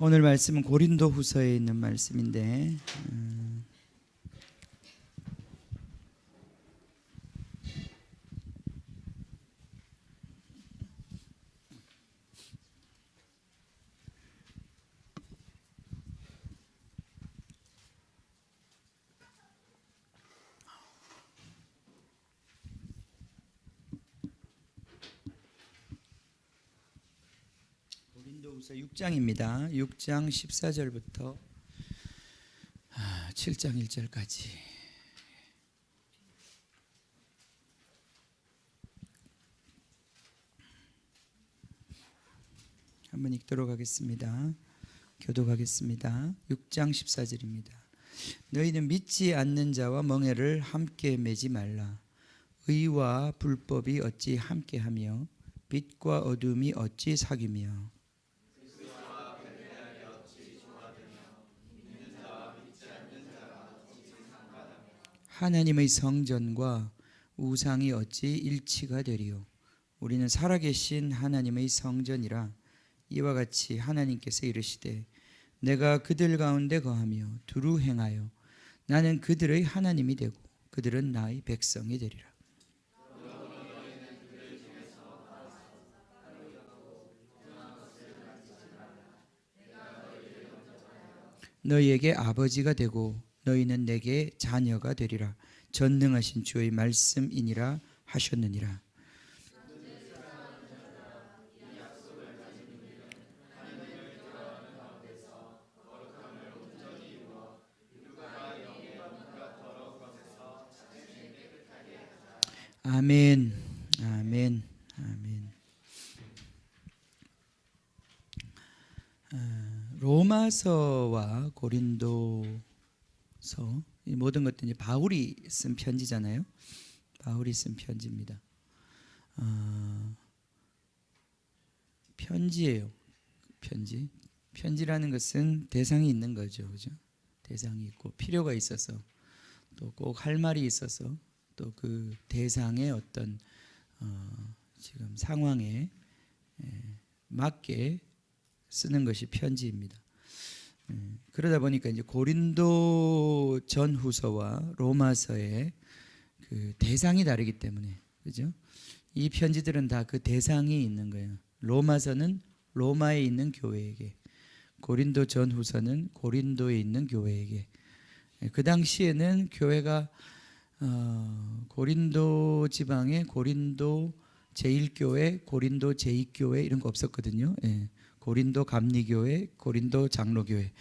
오늘 말씀은 고린도후서에 있는 말씀인데 고린도후서 6장입니다. 6장 14절부터 7장 1절까지. 한번 읽도록 하겠습니다. 교독하겠습니다. 6장 14절입니다. 너희는 믿지 않는 자와 멍에를 함께 매지 말라. 의와 불법이 어찌 함께하며 빛과 어둠이 어찌 사귀며 하나님의 성전과 우상이 어찌 일치가 되리요. 우리는 살아계신 하나님의 성전이라. 이와 같이 하나님께서 이르시되 내가 그들 가운데 거하며 두루 행하여 나는 그들의 하나님이 되고 그들은 나의 백성이 되리라. 너희에게 아버지가 되고 너희는 내게 자녀가 되리라. 전능하신 주의 말씀이니라 하셨느니라. 아멘. 아멘. 아멘. 로마서와 고린도서, 이 모든 것들이 바울이 쓴 편지잖아요. 바울이 쓴 편지입니다. 편지예요. 편지. 편지라는 것은 대상이 있는 거죠, 그죠? 대상이 있고 필요가 있어서 또 꼭 할 말이 있어서 또 그 대상의 어떤 지금 상황에 맞게 쓰는 것이 편지입니다. 그러다 보니까 이제 고린도 전후서와 로마서의 그 대상이 다르기 때문에, 그죠? 이 편지들은 다 그 대상이 있는 거예요. 로마서는 로마에 있는 교회에게, 고린도 전후서는 고린도에 있는 교회에게. 그 당시에는 교회가 고린도 지방에 고린도 제1교회, 고린도 제2교회 이런 거 없었거든요. 고린도 감리교회, 고린도 장로교회,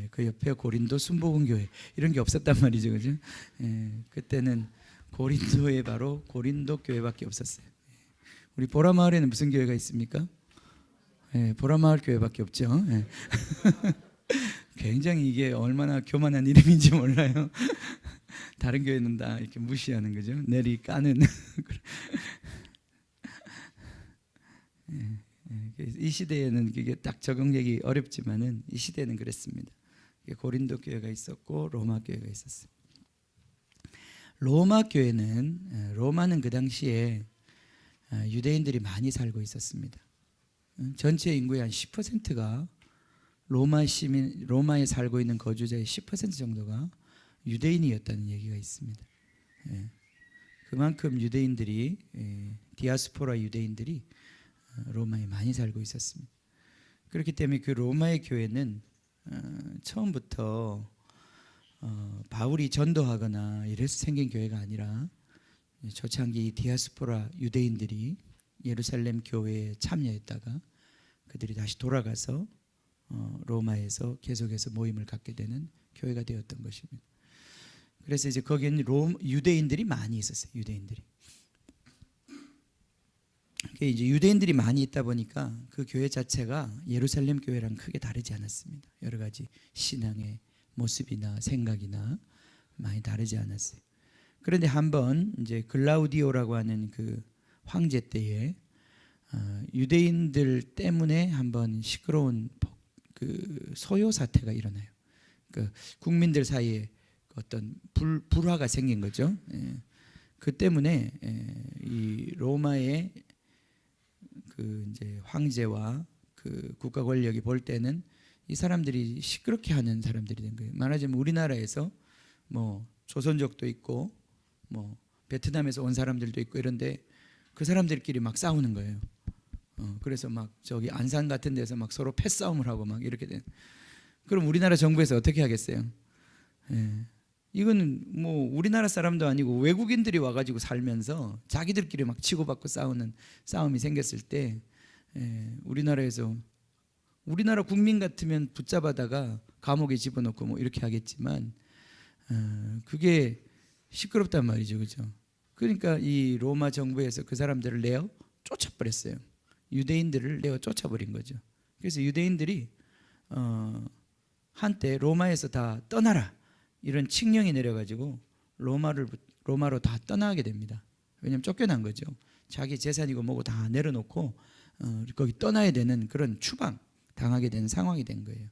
그 옆에 고린도 순복음교회 이런 게 없었단 말이죠, 그죠? 그때는 고린도에 바로 고린도 교회밖에 없었어요. 우리 보라마을에는 무슨 교회가 있습니까? 보라마을 교회밖에 없죠. 굉장히 이게 얼마나 교만한 이름인지 몰라요. 다른 교회는 다 이렇게 무시하는 거죠. 내리 까는. 이 시대에는 그게 딱 적응하기 어렵지만은 이 시대는 그랬습니다. 고린도 교회가 있었고 로마 교회가 있었어요. 로마는 그 당시에 유대인들이 많이 살고 있었습니다. 전체 인구의 한 10%가 로마에 살고 있는 거주자의 10% 정도가 유대인이었다는 얘기가 있습니다. 그만큼 유대인들이 디아스포라 유대인들이 로마에 많이 살고 있었습니다. 그렇기 때문에 그 로마의 교회는 처음부터 바울이 전도하거나 이래서 생긴 교회가 아니라 초창기 디아스포라 유대인들이 예루살렘 교회에 참여했다가 그들이 다시 돌아가서 로마에서 계속해서 모임을 갖게 되는 교회가 되었던 것입니다. 그래서 이제 거기에는 유대인들이 많이 있었어요. 유대인들이. 이제 유대인들이 많이 있다 보니까 그 교회 자체가 예루살렘 교회랑 크게 다르지 않았습니다. 여러 가지 신앙의 모습이나 생각이나 많이 다르지 않았어요. 그런데 한번 이제 글라우디오라고 하는 그 황제 때에 유대인들 때문에 한번 시끄러운 그 소요 사태가 일어나요. 그 국민들 사이에 어떤 불화가 생긴 거죠. 그 때문에 이 로마의 그 이제 황제와 그 국가 권력이 볼 때는 이 사람들이 시끄럽게 하는 사람들이 된 거예요. 말하자면 우리나라에서 뭐 조선족도 있고 뭐 베트남에서 온 사람들도 있고 이런데 그 사람들끼리 막 싸우는 거예요. 그래서 막 저기 안산 같은 데서 막 서로 패싸움을 하고 막 이렇게 된. 그럼 우리나라 정부에서 어떻게 하겠어요? 예. 이거는 뭐 우리나라 사람도 아니고 외국인들이 와가지고 살면서 자기들끼리 막 치고받고 싸우는 싸움이 생겼을 때 우리나라에서 우리나라 국민 같으면 붙잡아다가 감옥에 집어넣고 뭐 이렇게 하겠지만 그게 시끄럽단 말이죠, 그죠? 그러니까 이 로마 정부에서 그 사람들을 내어 쫓아버렸어요. 유대인들을 내어 쫓아버린 거죠. 그래서 유대인들이 한때 로마에서 다 떠나라 이런 칙령이 내려가지고 로마로 다 떠나게 됩니다. 왜냐하면 쫓겨난 거죠. 자기 재산이고 뭐고 다 내려놓고 거기 떠나야 되는 그런 추방 당하게 되는 상황이 된 거예요.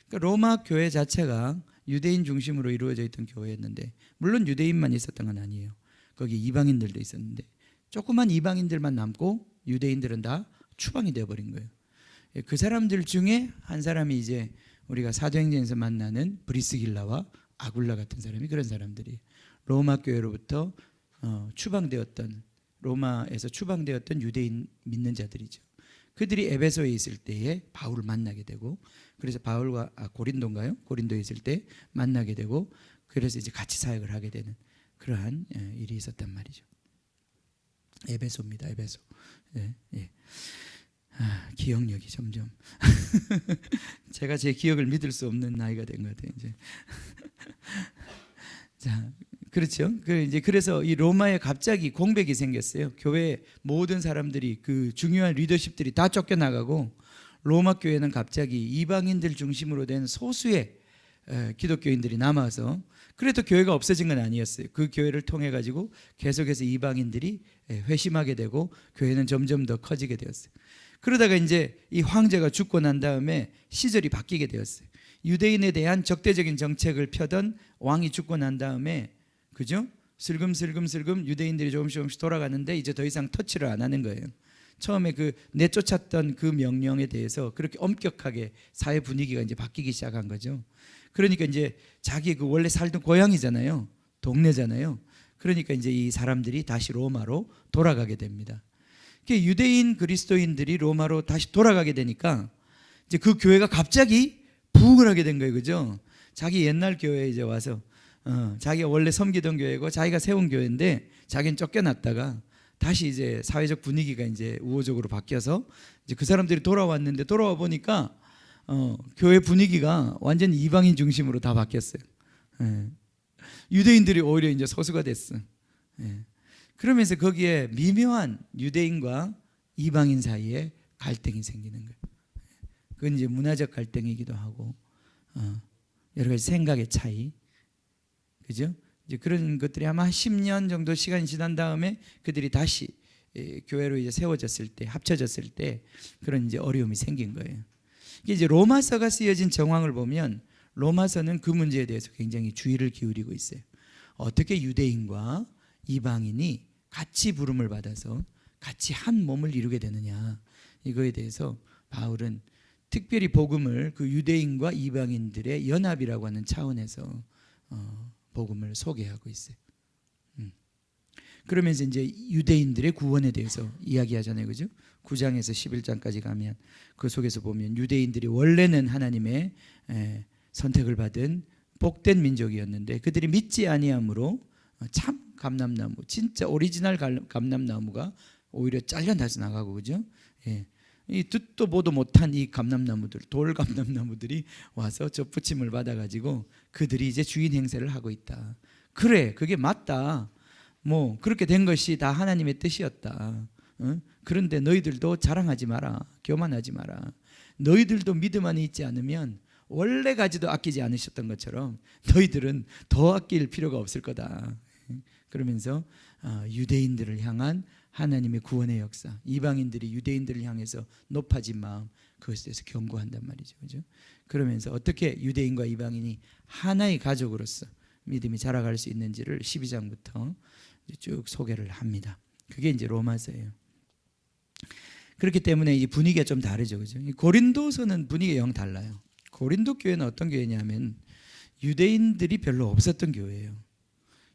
그러니까 로마 교회 자체가 유대인 중심으로 이루어져 있던 교회였는데 물론 유대인만 있었던 건 아니에요. 거기 이방인들도 있었는데 조그만 이방인들만 남고 유대인들은 다 추방이 되어버린 거예요. 그 사람들 중에 한 사람이 이제 우리가 사도행전에서 만나는 브리스길라와 아굴라 같은 사람이 그런 사람들이 로마 교회로부터 추방되었던 로마에서 추방되었던 유대인 믿는 자들이죠. 그들이 에베소에 있을 때에 바울을 만나게 되고 그래서 바울과 고린도인가요? 고린도에 있을 때 만나게 되고 그래서 이제 같이 사역을 하게 되는 그러한 일이 있었단 말이죠. 에베소입니다. 에베소. 예, 예. 기억력이 점점 제가 제 기억을 믿을 수 없는 나이가 된 것 같아요. 이제 자, 그렇죠. 그래서 이 로마에 갑자기 공백이 생겼어요. 교회 모든 사람들이 그 중요한 리더십들이 다 쫓겨나가고 로마 교회는 갑자기 이방인들 중심으로 된 소수의 기독교인들이 남아서 그래도 교회가 없어진 건 아니었어요. 그 교회를 통해 가지고 계속해서 이방인들이 회심하게 되고 교회는 점점 더 커지게 되었어요. 그러다가 이제 이 황제가 죽고 난 다음에 시절이 바뀌게 되었어요. 유대인에 대한 적대적인 정책을 펴던 왕이 죽고 난 다음에 그죠? 슬금슬금 유대인들이 조금씩 돌아가는데 이제 더 이상 터치를 안 하는 거예요. 처음에 그 내쫓았던 그 명령에 대해서 그렇게 엄격하게 사회 분위기가 이제 바뀌기 시작한 거죠. 그러니까 이제 자기 그 원래 살던 고향이잖아요. 동네잖아요. 그러니까 이제 이 사람들이 다시 로마로 돌아가게 됩니다. 유대인 그리스도인들이 로마로 다시 돌아가게 되니까 이제 그 교회가 갑자기 부흥을 하게 된 거예요, 그죠? 자기 옛날 교회에 이제 와서 자기가 원래 섬기던 교회고 자기가 세운 교회인데 자기는 쫓겨났다가 다시 이제 사회적 분위기가 이제 우호적으로 바뀌어서 이제 그 사람들이 돌아왔는데 돌아와 보니까 교회 분위기가 완전히 이방인 중심으로 다 바뀌었어요. 유대인들이 오히려 이제 소수가 됐어. 그러면서 거기에 미묘한 유대인과 이방인 사이에 갈등이 생기는 거예요. 그건 이제 문화적 갈등이기도 하고 여러 가지 생각의 차이, 그죠? 이제 그런 것들이 아마 10년 정도 시간이 지난 다음에 그들이 다시 교회로 이제 세워졌을 때, 합쳐졌을 때 그런 이제 어려움이 생긴 거예요. 이게 이제 로마서가 쓰여진 정황을 보면 로마서는 그 문제에 대해서 굉장히 주의를 기울이고 있어요. 어떻게 유대인과 이방인이 같이 부름을 받아서 같이 한 몸을 이루게 되느냐, 이거에 대해서 바울은 특별히 복음을 그 유대인과 이방인들의 연합이라고 하는 차원에서 복음을 소개하고 있어요. 그러면서 이제 유대인들의 구원에 대해서 이야기하잖아요, 그죠? 9장에서 11장까지 가면 그 속에서 보면 유대인들이 원래는 하나님의 선택을 받은 복된 민족이었는데 그들이 믿지 아니함으로 참 감람나무, 진짜 오리지널 감람나무가 오히려 잘려나서 나가고, 그죠? 예. 이 듣도 보도 못한 이 감람나무들, 돌 감람나무들이 와서 접붙임을 받아가지고 그들이 이제 주인 행세를 하고 있다. 그래, 그게 맞다. 뭐 그렇게 된 것이 다 하나님의 뜻이었다. 그런데 너희들도 자랑하지 마라, 교만하지 마라. 너희들도 믿음 안에 있지 않으면 원래 가지도 아끼지 않으셨던 것처럼 너희들은 더 아낄 필요가 없을 거다. 그러면서 유대인들을 향한 하나님의 구원의 역사, 이방인들이 유대인들을 향해서 높아진 마음, 그것에 대해서 경고한단 말이죠, 그죠? 그러면서 어떻게 유대인과 이방인이 하나의 가족으로서 믿음이 자라갈 수 있는지를 12장부터 쭉 소개를 합니다. 그게 이제 로마서예요. 그렇기 때문에 이 분위기가 좀 다르죠, 그죠? 고린도서는 분위기가 영 달라요. 고린도 교회는 어떤 교회냐면 유대인들이 별로 없었던 교회예요.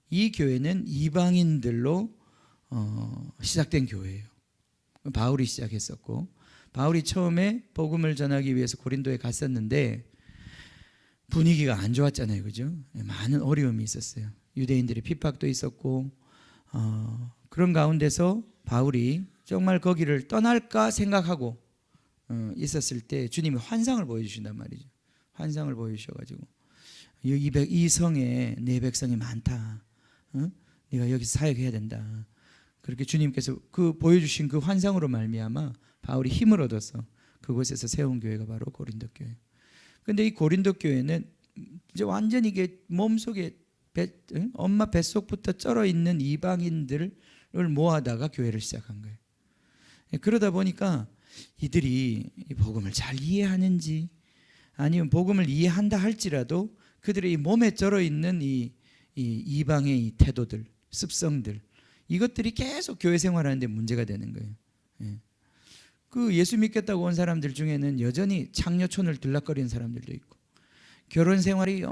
이 교회는 이방인들로 시작된 교회예요. 바울이 시작했었고, 바울이 처음에 복음을 전하기 위해서 고린도에 갔었는데 분위기가 안 좋았잖아요, 그죠? 많은 어려움이 있었어요. 유대인들의 핍박도 있었고, 그런 가운데서 바울이 정말 거기를 떠날까 생각하고 있었을 때 주님이 환상을 보여주신단 말이죠. 환상을 보여주셔가지고 이 성에 내 백성이 많다. 네가 여기서 사역해야 된다. 그렇게 주님께서 그 보여주신 그 환상으로 말미암아 바울이 힘을 얻어서 그곳에서 세운 교회가 바로 고린도 교회. 근데 이 고린도 교회는 이제 완전히 이게 몸속에 엄마 뱃속부터 쩔어 있는 이방인들을 모아다가 교회를 시작한 거예요. 그러다 보니까 이들이 복음을 잘 이해하는지, 아니면 복음을 이해한다 할지라도 그들의 이 몸에 쩔어 있는 이 이방의 이 태도들, 습성들, 이것들이 계속 교회 생활하는데 문제가 되는 거예요. 그 예수 믿겠다고 온 사람들 중에는 여전히 창녀촌을 들락거리는 사람들도 있고, 결혼 생활이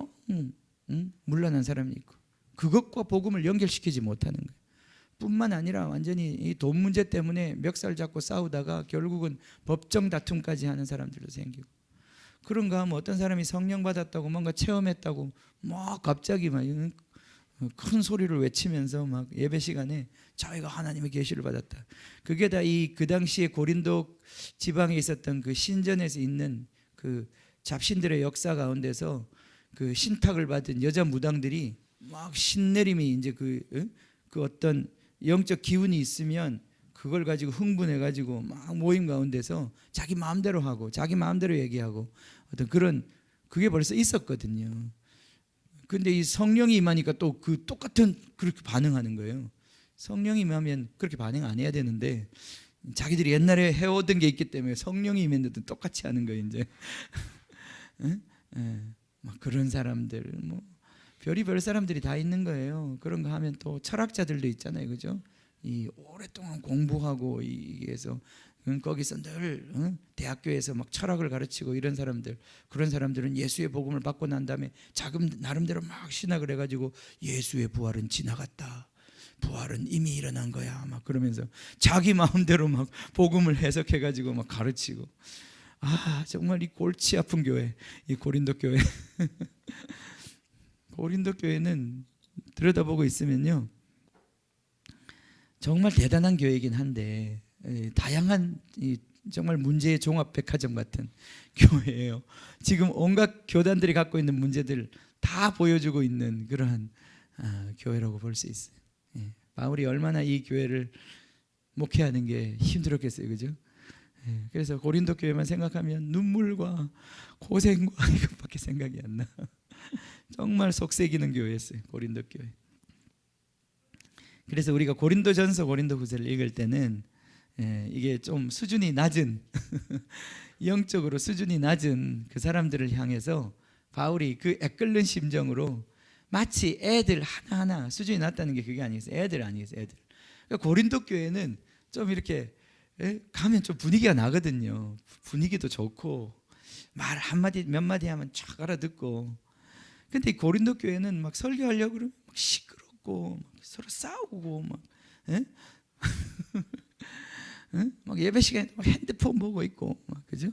물러난 사람이 있고, 그것과 복음을 연결시키지 못하는 거예요. 뿐만 아니라 완전히 이 돈 문제 때문에 멱살 잡고 싸우다가 결국은 법정 다툼까지 하는 사람들도 생기고, 그런가 하면 어떤 사람이 성령 받았다고 뭔가 체험했다고 막 갑자기 막 큰 소리를 외치면서 막 예배 시간에 저희가 하나님의 계시를 받았다. 그게 다 그 당시에 고린도 지방에 있었던 그 신전에서 있는 그 잡신들의 역사 가운데서 그 신탁을 받은 여자 무당들이 막 신내림이 이제 그 어떤 영적 기운이 있으면 그걸 가지고 흥분해 가지고 막 모임 가운데서 자기 마음대로 하고 자기 마음대로 얘기하고 어떤 그런, 그게 벌써 있었거든요. 근데 이 성령이 임하니까 또 그 똑같은 그렇게 반응하는 거예요. 성령이 임하면 그렇게 반응 안 해야 되는데 자기들이 옛날에 해오던 게 있기 때문에 성령이 임했는데 똑같이 하는 거예요, 이제. 막 그런 사람들, 뭐 별의별 사람들이 다 있는 거예요. 그런 거 하면 또 철학자들도 있잖아요, 그죠? 이 오랫동안 공부하고 이게서 거기서 늘 대학교에서 막 철학을 가르치고 이런 사람들, 그런 사람들은 예수의 복음을 받고 난 다음에 자금 나름대로 막 신학을 해가지고 예수의 부활은 지나갔다, 부활은 이미 일어난 거야, 막 그러면서 자기 마음대로 막 복음을 해석해가지고 막 가르치고, 정말 이 골치 아픈 교회, 이 고린도 교회. 고린도 교회는 들여다보고 있으면요, 정말 대단한 교회이긴 한데 다양한 정말 문제의 종합 백화점 같은 교회예요. 지금 온갖 교단들이 갖고 있는 문제들 다 보여주고 있는 그러한 교회라고 볼 수 있어요. 바울이 얼마나 이 교회를 목회하는 게 힘들었겠어요, 그죠? 그래서 고린도 교회만 생각하면 눈물과 고생과 이것밖에 생각이 안 나. 정말 속색이는 교회였어요, 고린도 교회. 그래서 우리가 고린도전서, 고린도후서를 읽을 때는 이게 좀 수준이 낮은 영적으로 수준이 낮은 그 사람들을 향해서 바울이 그 애끓는 심정으로, 마치 애들 하나하나 수준이 낮다는 게 그게 아니겠어요. 애들 아니겠어요, 애들. 그러니까 고린도 교회는 좀 이렇게 가면 좀 분위기가 나거든요. 분위기도 좋고 말 한마디 몇 마디 하면 쫙 알아듣고. 근데 이 고린도 교회는 막 설교하려고 그러면 막 시끄럽고 막 서로 싸우고 막 막 예배 시간에 막 핸드폰 보고 있고 막, 그죠?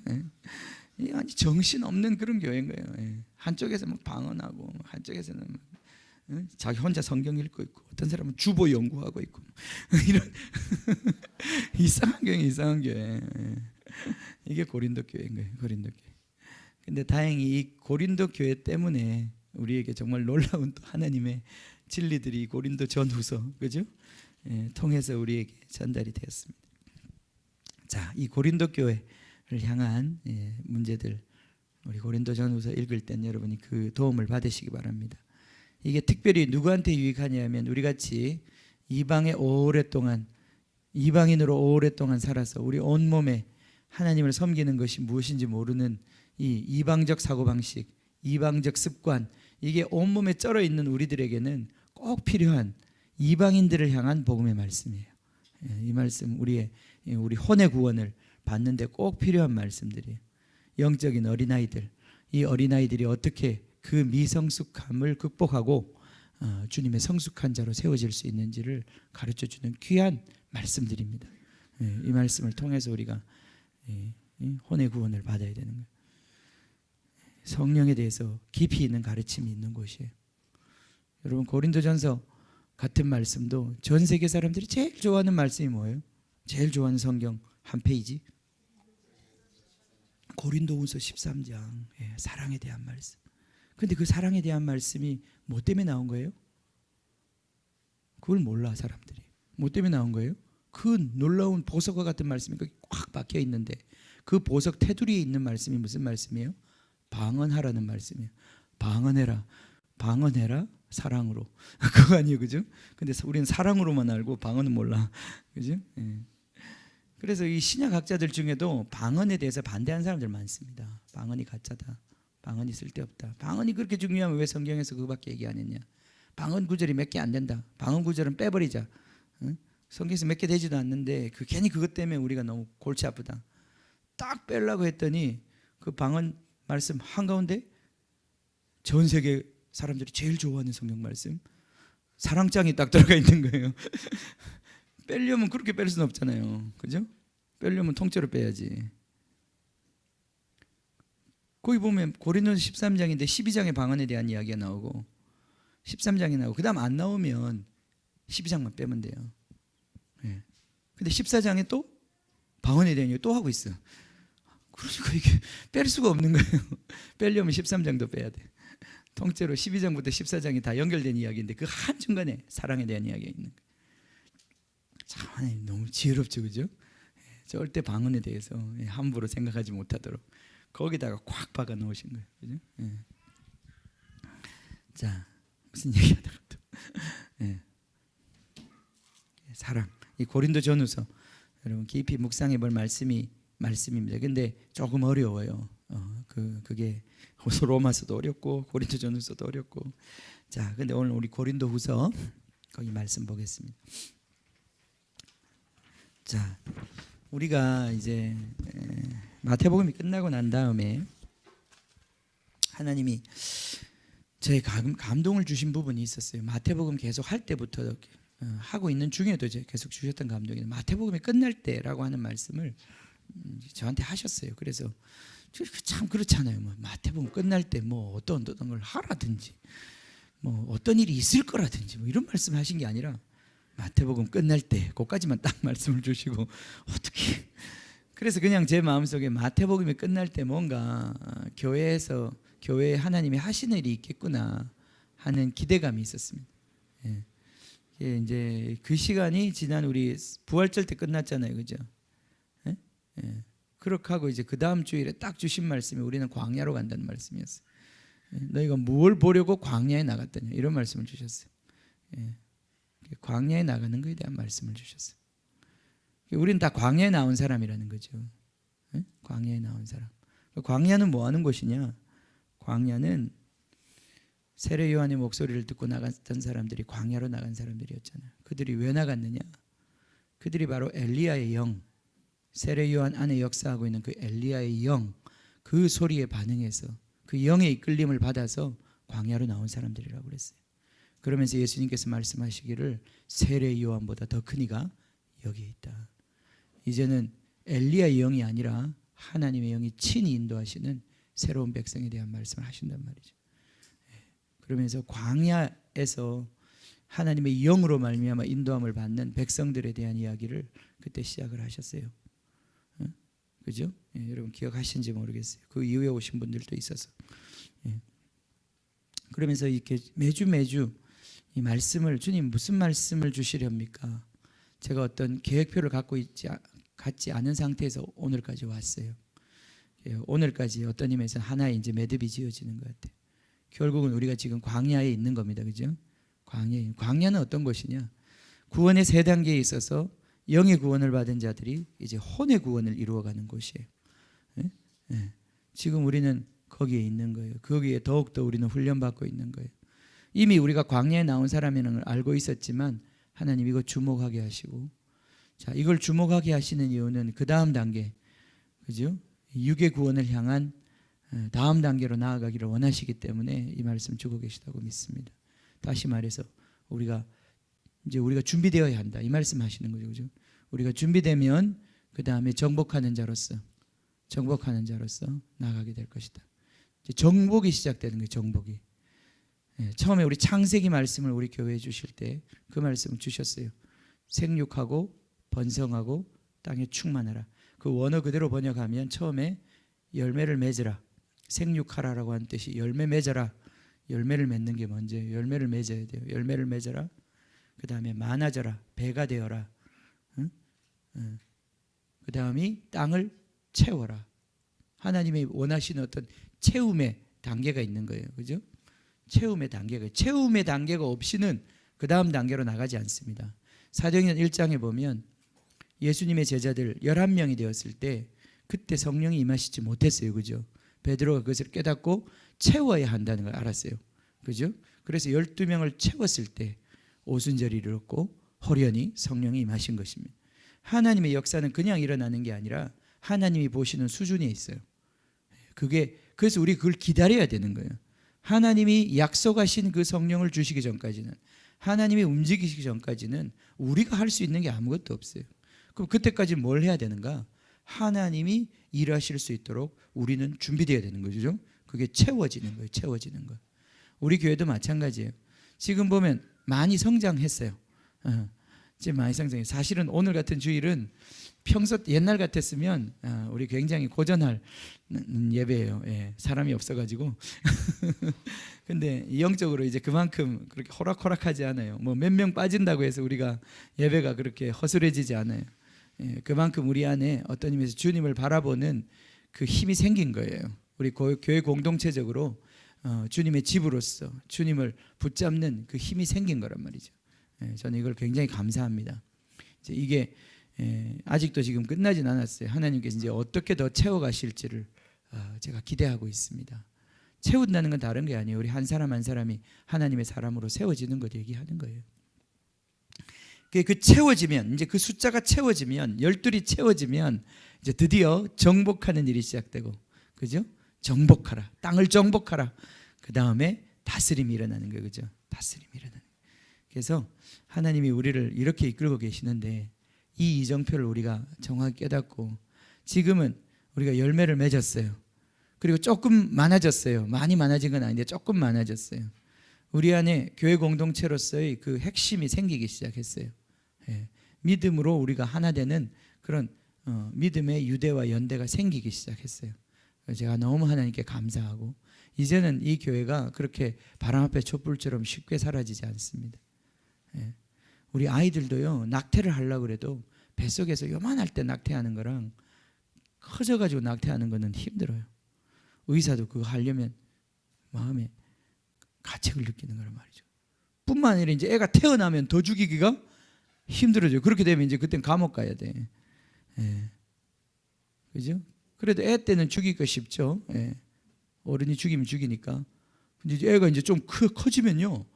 이 아니 정신 없는 그런 교회인 거예요. 한쪽에서 막 방언하고 한쪽에서는 막 자기 혼자 성경 읽고 있고, 어떤 사람은 주보 연구하고 있고 이런 이상한 교회, 이상한 교회. 이게 고린도 교회인 거예요, 고린도 교회. 근데 다행히 이 고린도 교회 때문에 우리에게 정말 놀라운 또 하나님의 진리들이 고린도 전후서, 그죠? 통해서 우리에게 전달이 되었습니다. 자, 이 고린도 교회를 향한 문제들, 우리 고린도 전후서 읽을 땐 여러분이 그 도움을 받으시기 바랍니다. 이게 특별히 누구한테 유익하냐면 우리 같이 이방인으로 오랫동안 살아서 우리 온몸에 하나님을 섬기는 것이 무엇인지 모르는 이 이방적 사고방식, 이방적 습관, 이게 온몸에 쩔어 있는 우리들에게는 꼭 필요한 이방인들을 향한 복음의 말씀이에요. 이 말씀 우리 혼의 구원을 받는데 꼭 필요한 말씀들이에요. 영적인 어린아이들, 이 어린아이들이 어떻게 그 미성숙함을 극복하고 주님의 성숙한 자로 세워질 수 있는지를 가르쳐주는 귀한 말씀들입니다. 이 말씀을 통해서 우리가 혼의 구원을 받아야 되는 거예요. 성령에 대해서 깊이 있는 가르침이 있는 곳이에요. 여러분, 고린도전서 같은 말씀도 전 세계 사람들이 제일 좋아하는 말씀이 뭐예요? 제일 좋아하는 성경 한 페이지? 고린도후서 13장. 사랑에 대한 말씀. 근데 그 사랑에 대한 말씀이 뭐 때문에 나온 거예요? 그걸 몰라 사람들이. 뭐 때문에 나온 거예요? 그 놀라운 보석과 같은 말씀이 꽉 박혀 있는데 그 보석 테두리에 있는 말씀이 무슨 말씀이에요? 방언하라는 말씀이에요. 방언해라. 방언해라 사랑으로. 그거 아니에요, 그죠? 근데 우리는 사랑으로만 알고 방언은 몰라, 그죠? 그래서 이 신약학자들 중에도 방언에 대해서 반대하는 사람들 많습니다. 방언이 가짜다. 방언이 쓸데없다. 방언이 그렇게 중요하면 왜 성경에서 그거밖에 얘기 안 했냐? 방언 구절이 몇 개 안 된다. 방언 구절은 빼버리자. 성경에서 몇 개 되지도 않는데 괜히 그것 때문에 우리가 너무 골치 아프다. 딱 빼려고 했더니 그 방언 말씀 한가운데 전 세계 사람들이 제일 좋아하는 성경 말씀 사랑장이 딱 들어가 있는 거예요. 빼려면 그렇게 뺄 수는 없잖아요, 그죠? 빼려면 통째로 빼야지. 거기 보면 고린도서 13장인데 12장에 방언에 대한 이야기가 나오고 13장이 나오고 그 다음 안 나오면 12장만 빼면 돼요. 근데 14장에 또 방언에 대한 이야기 또 하고 있어. 그러니까 이게 뺄 수가 없는 거예요. 빼려면 13장도 빼야 돼. 통째로 12장부터 14장이 다 연결된 이야기인데 그 한중간에 사랑에 대한 이야기가 있는 거예요. 참 하나님 너무 지혜롭죠, 그죠? 절대 방언에 대해서 함부로 생각하지 못하도록 거기다가 꽉 박아 놓으신 거예요, 그죠? 자, 무슨 얘기하다가 또 사랑. 이 고린도전후서 여러분 깊이 묵상해 볼 말씀입니다. 근데 조금 어려워요. 그게 로마서도 어렵고 고린도전후서도 어렵고. 자, 근데 오늘 우리 고린도후서 거기 말씀 보겠습니다. 자, 우리가 이제 마태복음이 끝나고 난 다음에 하나님이 저희 감동을 주신 부분이 있었어요. 마태복음 계속 할 때부터 하고 있는 중에도 이제 계속 주셨던 감동이 마태복음이 끝날 때라고 하는 말씀을 저한테 하셨어요. 그래서 참 그렇잖아요. 뭐 마태복음 끝날 때 뭐 어떤 걸 하라든지 뭐 어떤 일이 있을 거라든지 뭐 이런 말씀하신 게 아니라 마태복음 끝날 때 그까지만 딱 말씀을 주시고 어떻게 그래서 그냥 제 마음속에 마태복음이 끝날 때 뭔가 교회에 하나님이 하시는 일이 있겠구나 하는 기대감이 있었습니다. 이제 그 시간이 지난 우리 부활절 때 끝났잖아요, 그죠? 그렇게 하고 이제 그 다음 주일에 딱 주신 말씀이 우리는 광야로 간다는 말씀이었어요. 너희가 뭘 보려고 광야에 나갔더냐 이런 말씀을 주셨어요. 광야에 나가는 것에 대한 말씀을 주셨어요. 우리는 다 광야에 나온 사람이라는 거죠. 광야에 나온 사람. 광야는 뭐 하는 곳이냐? 광야는 세례 요한의 목소리를 듣고 나갔던 사람들이 광야로 나간 사람들이었잖아요. 그들이 왜 나갔느냐? 그들이 바로 엘리야의 영, 세례 요한 안에 역사하고 있는 그 엘리야의 영, 그 소리에 반응해서 그 영의 이끌림을 받아서 광야로 나온 사람들이라고 그랬어요. 그러면서 예수님께서 말씀하시기를 세례 요한보다 더 큰 이가 여기에 있다. 이제는 엘리야의 영이 아니라 하나님의 영이 친히 인도하시는 새로운 백성에 대한 말씀을 하신단 말이죠. 그러면서 광야에서 하나님의 영으로 말미암아 인도함을 받는 백성들에 대한 이야기를 그때 시작을 하셨어요. 그죠? 여러분 기억하시는지 모르겠어요. 그 이후에 오신 분들도 있어서. 그러면서 이렇게 매주 이 말씀을 주님 무슨 말씀을 주시렵니까? 제가 어떤 계획표를 갖지 않은 상태에서 오늘까지 왔어요. 오늘까지 어떤 의미에서 하나의 이제 매듭이 지어지는 것 같아요. 결국은 우리가 지금 광야에 있는 겁니다, 그죠? 광야는 어떤 곳이냐? 구원의 세 단계에 있어서 영의 구원을 받은 자들이 이제 혼의 구원을 이루어가는 곳이에요. 지금 우리는 거기에 있는 거예요. 거기에 더욱더 우리는 훈련받고 있는 거예요. 이미 우리가 광야에 나온 사람이라는 걸 알고 있었지만 하나님 이거 주목하게 하시고, 자, 이걸 주목하게 하시는 이유는 그 다음 단계, 그죠? 육의 구원을 향한 다음 단계로 나아가기를 원하시기 때문에 이 말씀 주고 계시다고 믿습니다. 다시 말해서 우리가 준비되어야 한다 이 말씀하시는 거죠, 그죠? 우리가 준비되면 그 다음에 정복하는 자로서 나아가게 될 것이다. 이제 정복이 시작되는 거예요. 정복이. 처음에 우리 창세기 말씀을 우리 교회에 주실 때 그 말씀을 주셨어요. 생육하고 번성하고 땅에 충만하라. 그 원어 그대로 번역하면 처음에 열매를 맺으라, 생육하라라고 하는 뜻이 열매 맺어라. 열매를 맺는 게 먼저예요. 열매를 맺어야 돼요. 열매를 맺어라. 그 다음에 많아져라, 배가 되어라. 그 다음이 땅을 채워라. 하나님이 원하시는 어떤 채움의 단계가 있는 거예요, 그죠? 채움의 단계가 없이는 그 다음 단계로 나가지 않습니다. 사도행전 1장에 보면 예수님의 제자들 11명이 되었을 때 그때 성령이 임하시지 못했어요, 그죠? 베드로가 그것을 깨닫고 채워야 한다는 걸 알았어요, 그죠? 그래서 12명을 채웠을 때 오순절이 이르렀고 호련히 성령이 임하신 것입니다. 하나님의 역사는 그냥 일어나는 게 아니라 하나님이 보시는 수준에 있어요. 그래서 우리 그걸 기다려야 되는 거예요. 하나님이 약속하신 그 성령을 주시기 전까지는, 하나님이 움직이시기 전까지는 우리가 할 수 있는 게 아무것도 없어요. 그럼 그때까지 뭘 해야 되는가? 하나님이 일하실 수 있도록 우리는 준비되어야 되는 거죠. 그게 채워지는 거예요. 채워지는 거. 우리 교회도 마찬가지예요. 지금 보면 많이 성장했어요. 지금 많이 성장해요. 사실은 오늘 같은 주일은 평소 옛날 같았으면 우리 굉장히 고전할 예배예요. 예, 사람이 없어가지고. 근데 영적으로 이제 그만큼 그렇게 호락호락하지 않아요. 뭐 몇 명 빠진다고 해서 우리가 예배가 그렇게 허술해지지 않아요. 예, 그만큼 우리 안에 어떤 의미에서 주님을 바라보는 그 힘이 생긴 거예요. 우리 교회 공동체적으로 주님의 집으로서 주님을 붙잡는 그 힘이 생긴 거란 말이죠. 예, 저는 이걸 굉장히 감사합니다. 이제 이게 아직도 지금 끝나진 않았어요. 하나님께서 이제 어떻게 더 채워가실지를 제가 기대하고 있습니다. 채운다는 건 다른 게 아니에요. 우리 한 사람 한 사람이 하나님의 사람으로 세워지는 것 얘기하는 거예요. 그 채워지면, 이제 그 숫자가 채워지면, 12이 채워지면 이제 드디어 정복하는 일이 시작되고, 그죠? 정복하라, 땅을 정복하라. 그 다음에 다스림이 일어나는 거예요, 그죠? 다스림이 일어나는. 그래서 하나님이 우리를 이렇게 이끌고 계시는데 이 이정표를 우리가 정확히 깨닫고, 지금은 우리가 열매를 맺었어요. 그리고 조금 많아졌어요. 많이 많아진 건 아닌데 조금 많아졌어요. 우리 안에 교회 공동체로서의 그 핵심이 생기기 시작했어요. 예, 믿음으로 우리가 하나 되는 그런 믿음의 유대와 연대가 생기기 시작했어요. 제가 너무 하나님께 감사하고, 이제는 이 교회가 그렇게 바람 앞에 촛불처럼 쉽게 사라지지 않습니다. 예, 우리 아이들도요, 낙태를 하려고 그래도 뱃속에서 요만할 때 낙태하는 거랑 커져가지고 낙태하는 거는 힘들어요. 의사도 그거 하려면 마음에 가책을 느끼는 거란 말이죠. 뿐만 아니라 이제 애가 태어나면 더 죽이기가 힘들어져요. 그렇게 되면 이제 그땐 감옥 가야 돼. 예. 그죠? 그래도 애 때는 죽이기가 쉽죠. 예. 어른이 죽이면 죽이니까. 근데 이제 애가 이제 좀 커지면요,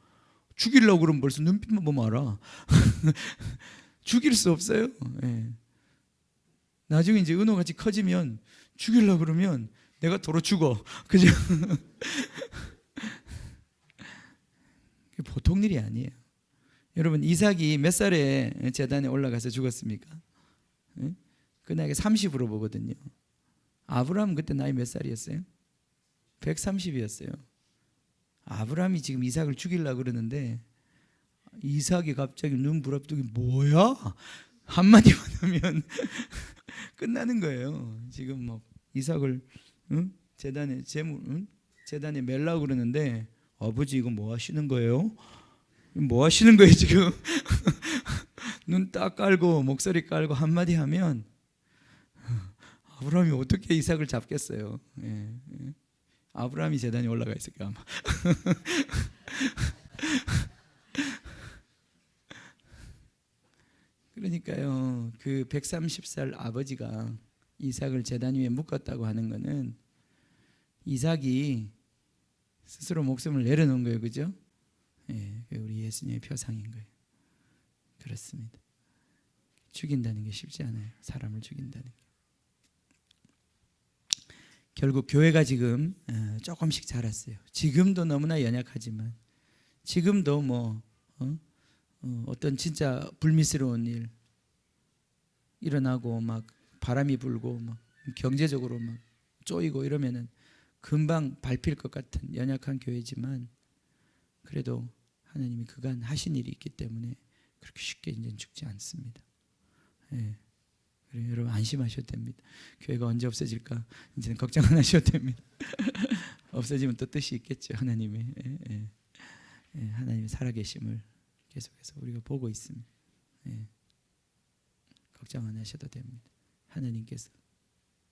죽이려고 그러면 벌써 눈빛만 보면 알아. 죽일 수 없어요. 예. 나중에 이제 은호같이 커지면 죽이려고 그러면 내가 도로 죽어. 그죠? 보통 일이 아니에요. 여러분, 이삭이 몇 살에 제단에 올라가서 죽었습니까? 예? 그 나이가 30으로 보거든요. 아브라함 그때 나이 몇 살이었어요? 130이었어요. 아브라함이 지금 이삭을 죽이려고 그러는데 이삭이 갑자기 눈 부릅뜨기 뭐야? 한마디만 하면 끝나는 거예요. 지금 막 이삭을 제단에 제단에 멜라고 그러는데, 아버지 이거 뭐 하시는 거예요? 뭐 하시는 거예요 지금? 눈 딱 깔고 목소리 깔고 한마디 하면 아브라함이 어떻게 이삭을 잡겠어요? 예. 아브라함이 제단에 올라가 있을까 아마. 그러니까요, 그 130살 아버지가 이삭을 제단 위에 묶었다고 하는 거는 이삭이 스스로 목숨을 내려놓은 거예요, 그죠? 예, 우리 예수님의 표상인 거예요. 그렇습니다. 죽인다는 게 쉽지 않아요. 사람을 죽인다는 게. 결국 교회가 지금 조금씩 자랐어요. 지금도 너무나 연약하지만 지금도 어떤 진짜 불미스러운 일 일어나고 막 바람이 불고 막 경제적으로 막 쪼이고 이러면은 금방 밟힐 것 같은 연약한 교회지만 그래도 하나님이 그간 하신 일이 있기 때문에 그렇게 쉽게 이제 죽지 않습니다. 예. 그래요. 여러분 안심하셔도 됩니다. 교회가 언제 없어질까 이제는 걱정 안 하셔도 됩니다. 없어지면 또 뜻이 있겠죠. 하나님의 하나님의 살아계심을 계속해서 우리가 보고 있습니다. 걱정 안 하셔도 됩니다. 하나님께서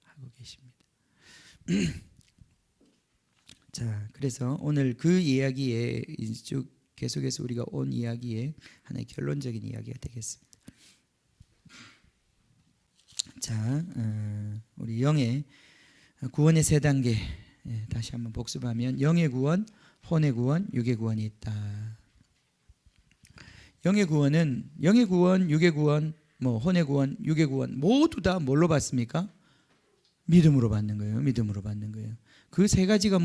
하고 계십니다. 자, 그래서 오늘 그 이야기에 쭉 계속해서 우리가 온 이야기에 하나의 결론적인 이야기가 되겠습니다. 자, 우리 영의 구원의 세 단계 다시 한번 복습하면 영의 구원, 혼의 구원, 육의 구원이 있다. 영의 구원은 영의 구원, 육의 구원, 혼의 구원, 육의 구원 모두 다 뭘로 받습니까? 믿음으로 받는 거예요. 믿음으로 받는 거예요. 그 세 가지가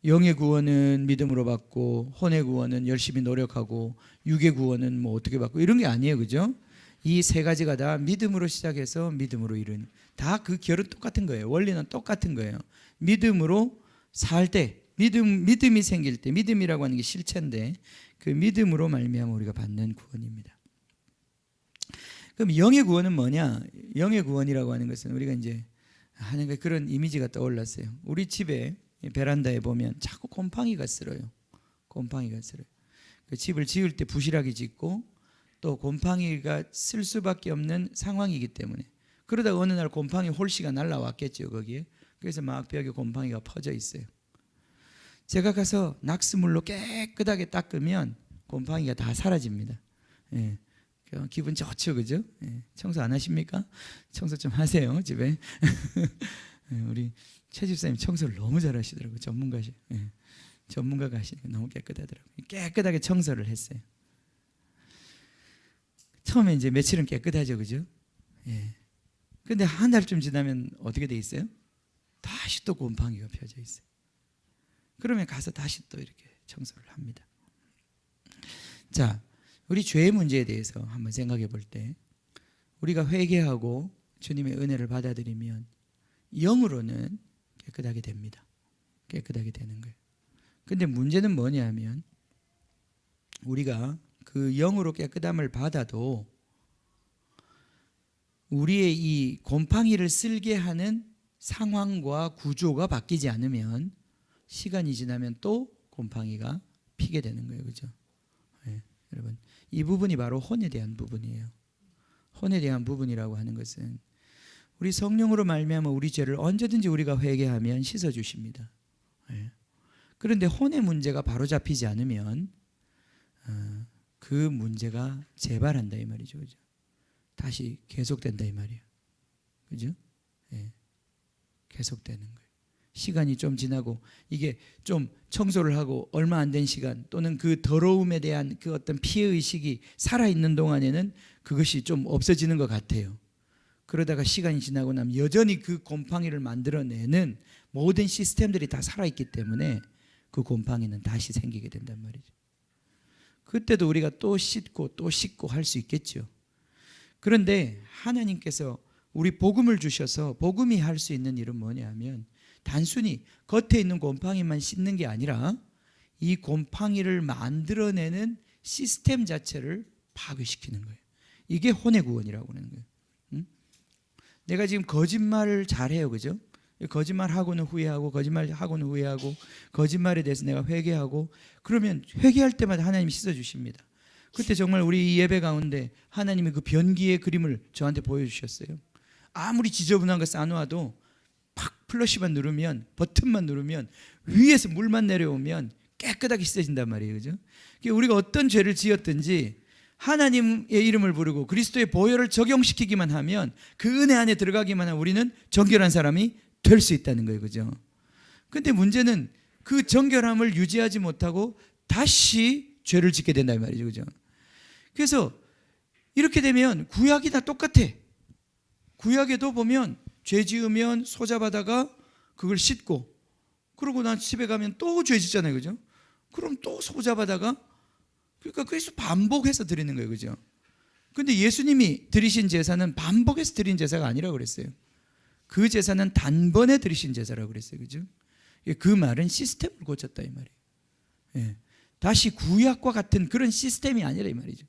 영의 구원은 믿음으로 받고 혼의 구원은 열심히 노력하고 육의 구원은 어떻게 받고 이런 게 아니에요. 그죠? 이 세 가지가 다 믿음으로 시작해서 믿음으로 이루는 다 그 결은 똑같은 거예요. 원리는 똑같은 거예요. 믿음으로 살 때 믿음이 생길 때 믿음이라고 하는 게 실체인데 그 믿음으로 말미암아 우리가 받는 구원입니다. 그럼 영의 구원은 뭐냐? 영의 구원이라고 하는 것은 우리가 이제 하는 그런 이미지가 떠올랐어요. 우리 집에 베란다에 보면 자꾸 곰팡이가 쓸어요. 곰팡이가 쓸어요. 그 집을 지을 때 부실하게 짓고 또 곰팡이가 쓸 수밖에 없는 상황이기 때문에 그러다가 어느 날 곰팡이 홀씨가 날라왔겠죠. 거기에. 그래서 막 벽에 곰팡이가 퍼져 있어요. 제가 가서 낙수물로 깨끗하게 닦으면 곰팡이가 다 사라집니다. 예. 기분 좋죠, 그죠? 예. 청소 안 하십니까? 청소 좀 하세요, 집에. 예. 우리 최 집사님 청소를 너무 잘하시더라고요. 전문가시. 예. 전문가가 하시니까 너무 깨끗하더라고요. 깨끗하게 청소를 했어요. 처음에 이제 며칠은 깨끗하죠, 그죠? 예. 근데 한 달쯤 지나면 어떻게 돼 있어요? 다시 또 곰팡이가 펴져 있어요. 그러면 가서 다시 또 이렇게 청소를 합니다. 자, 우리 죄의 문제에 대해서 한번 생각해 볼 때 우리가 회개하고 주님의 은혜를 받아들이면 영으로는 깨끗하게 됩니다. 깨끗하게 되는 거예요. 근데 문제는 뭐냐면 우리가 그 영으로 깨끗함을 받아도 우리의 이 곰팡이를 쓸게 하는 상황과 구조가 바뀌지 않으면 시간이 지나면 또 곰팡이가 피게 되는 거예요. 그죠? 네, 여러분 이 부분이 바로 혼에 대한 부분이에요. 혼에 대한 부분이라고 하는 것은 우리 성령으로 말미암아 우리 죄를 언제든지 우리가 회개하면 씻어주십니다. 네. 그런데 혼의 문제가 바로잡히지 않으면 그 문제가 재발한다 이 말이죠. 그죠? 다시 계속된다 이 말이에요. 그죠? 네. 계속되는 거예요. 시간이 좀 지나고 이게 좀 청소를 하고 얼마 안 된 시간 또는 그 더러움에 대한 그 어떤 피해의식이 살아있는 동안에는 그것이 좀 없어지는 것 같아요. 그러다가 시간이 지나고 나면 여전히 그 곰팡이를 만들어내는 모든 시스템들이 다 살아있기 때문에 그 곰팡이는 다시 생기게 된단 말이죠. 그때도 우리가 또 씻고 또 씻고 할 수 있겠죠. 그런데 하나님께서 우리 복음을 주셔서 복음이 할 수 있는 일은 뭐냐면 단순히 겉에 있는 곰팡이만 씻는 게 아니라 이 곰팡이를 만들어내는 시스템 자체를 파괴시키는 거예요. 이게 혼의 구원이라고 하는 거예요. 내가 지금 거짓말을 잘해요. 그죠? 거짓말하고는 후회하고 거짓말하고는 후회하고 거짓말에 대해서 내가 회개하고 그러면 회개할 때마다 하나님이 씻어주십니다. 그때 정말 우리 이 예배 가운데 하나님이 그 변기의 그림을 저한테 보여주셨어요. 아무리 지저분한 거 쌓아놓아도 팍 플러시만 누르면 버튼만 누르면 위에서 물만 내려오면 깨끗하게 씻어진단 말이에요. 그죠? 우리가 어떤 죄를 지었든지 하나님의 이름을 부르고 그리스도의 보혈을 적용시키기만 하면 그 은혜 안에 들어가기만 하면 우리는 정결한 사람이 될 수 있다는 거예요. 그죠? 근데 문제는 그 정결함을 유지하지 못하고 다시 죄를 짓게 된다는 말이죠. 그죠? 그래서 이렇게 되면 구약이 다 똑같아. 구약에도 보면 죄 지으면 소잡아다가 그걸 씻고 그러고 난 집에 가면 또 죄 짓잖아요, 그죠? 그럼 또 소잡아다가 그러니까 그래서 반복해서 드리는 거예요, 그죠? 근데 예수님이 드리신 제사는 반복해서 드린 제사가 아니라고 그랬어요. 그 제사는 단번에 드리신 제사라고 그랬어요, 그죠? 그 말은 시스템을 고쳤다 이 말이에요. 예. 다시 구약과 같은 그런 시스템이 아니라 이 말이죠.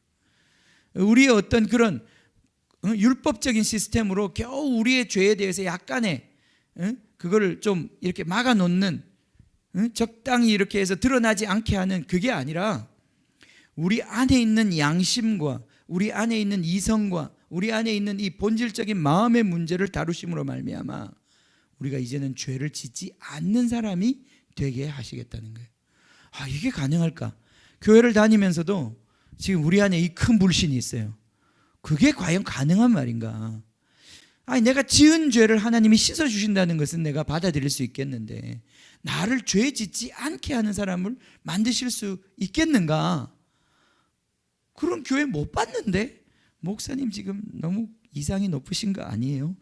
우리의 어떤 그런 율법적인 시스템으로 겨우 우리의 죄에 대해서 약간의 그거를 좀 이렇게 막아놓는, 적당히 이렇게 해서 드러나지 않게 하는 그게 아니라 우리 안에 있는 양심과 우리 안에 있는 이성과 우리 안에 있는 이 본질적인 마음의 문제를 다루심으로 말미암아 우리가 이제는 죄를 짓지 않는 사람이 되게 하시겠다는 거예요. 아, 이게 가능할까? 교회를 다니면서도 지금 우리 안에 이 큰 불신이 있어요. 그게 과연 가능한 말인가? 아니, 내가 지은 죄를 하나님이 씻어주신다는 것은 내가 받아들일 수 있겠는데 나를 죄 짓지 않게 하는 사람을 만드실 수 있겠는가? 그런 교회 못 봤는데? 목사님 지금 너무 이상이 높으신 거 아니에요?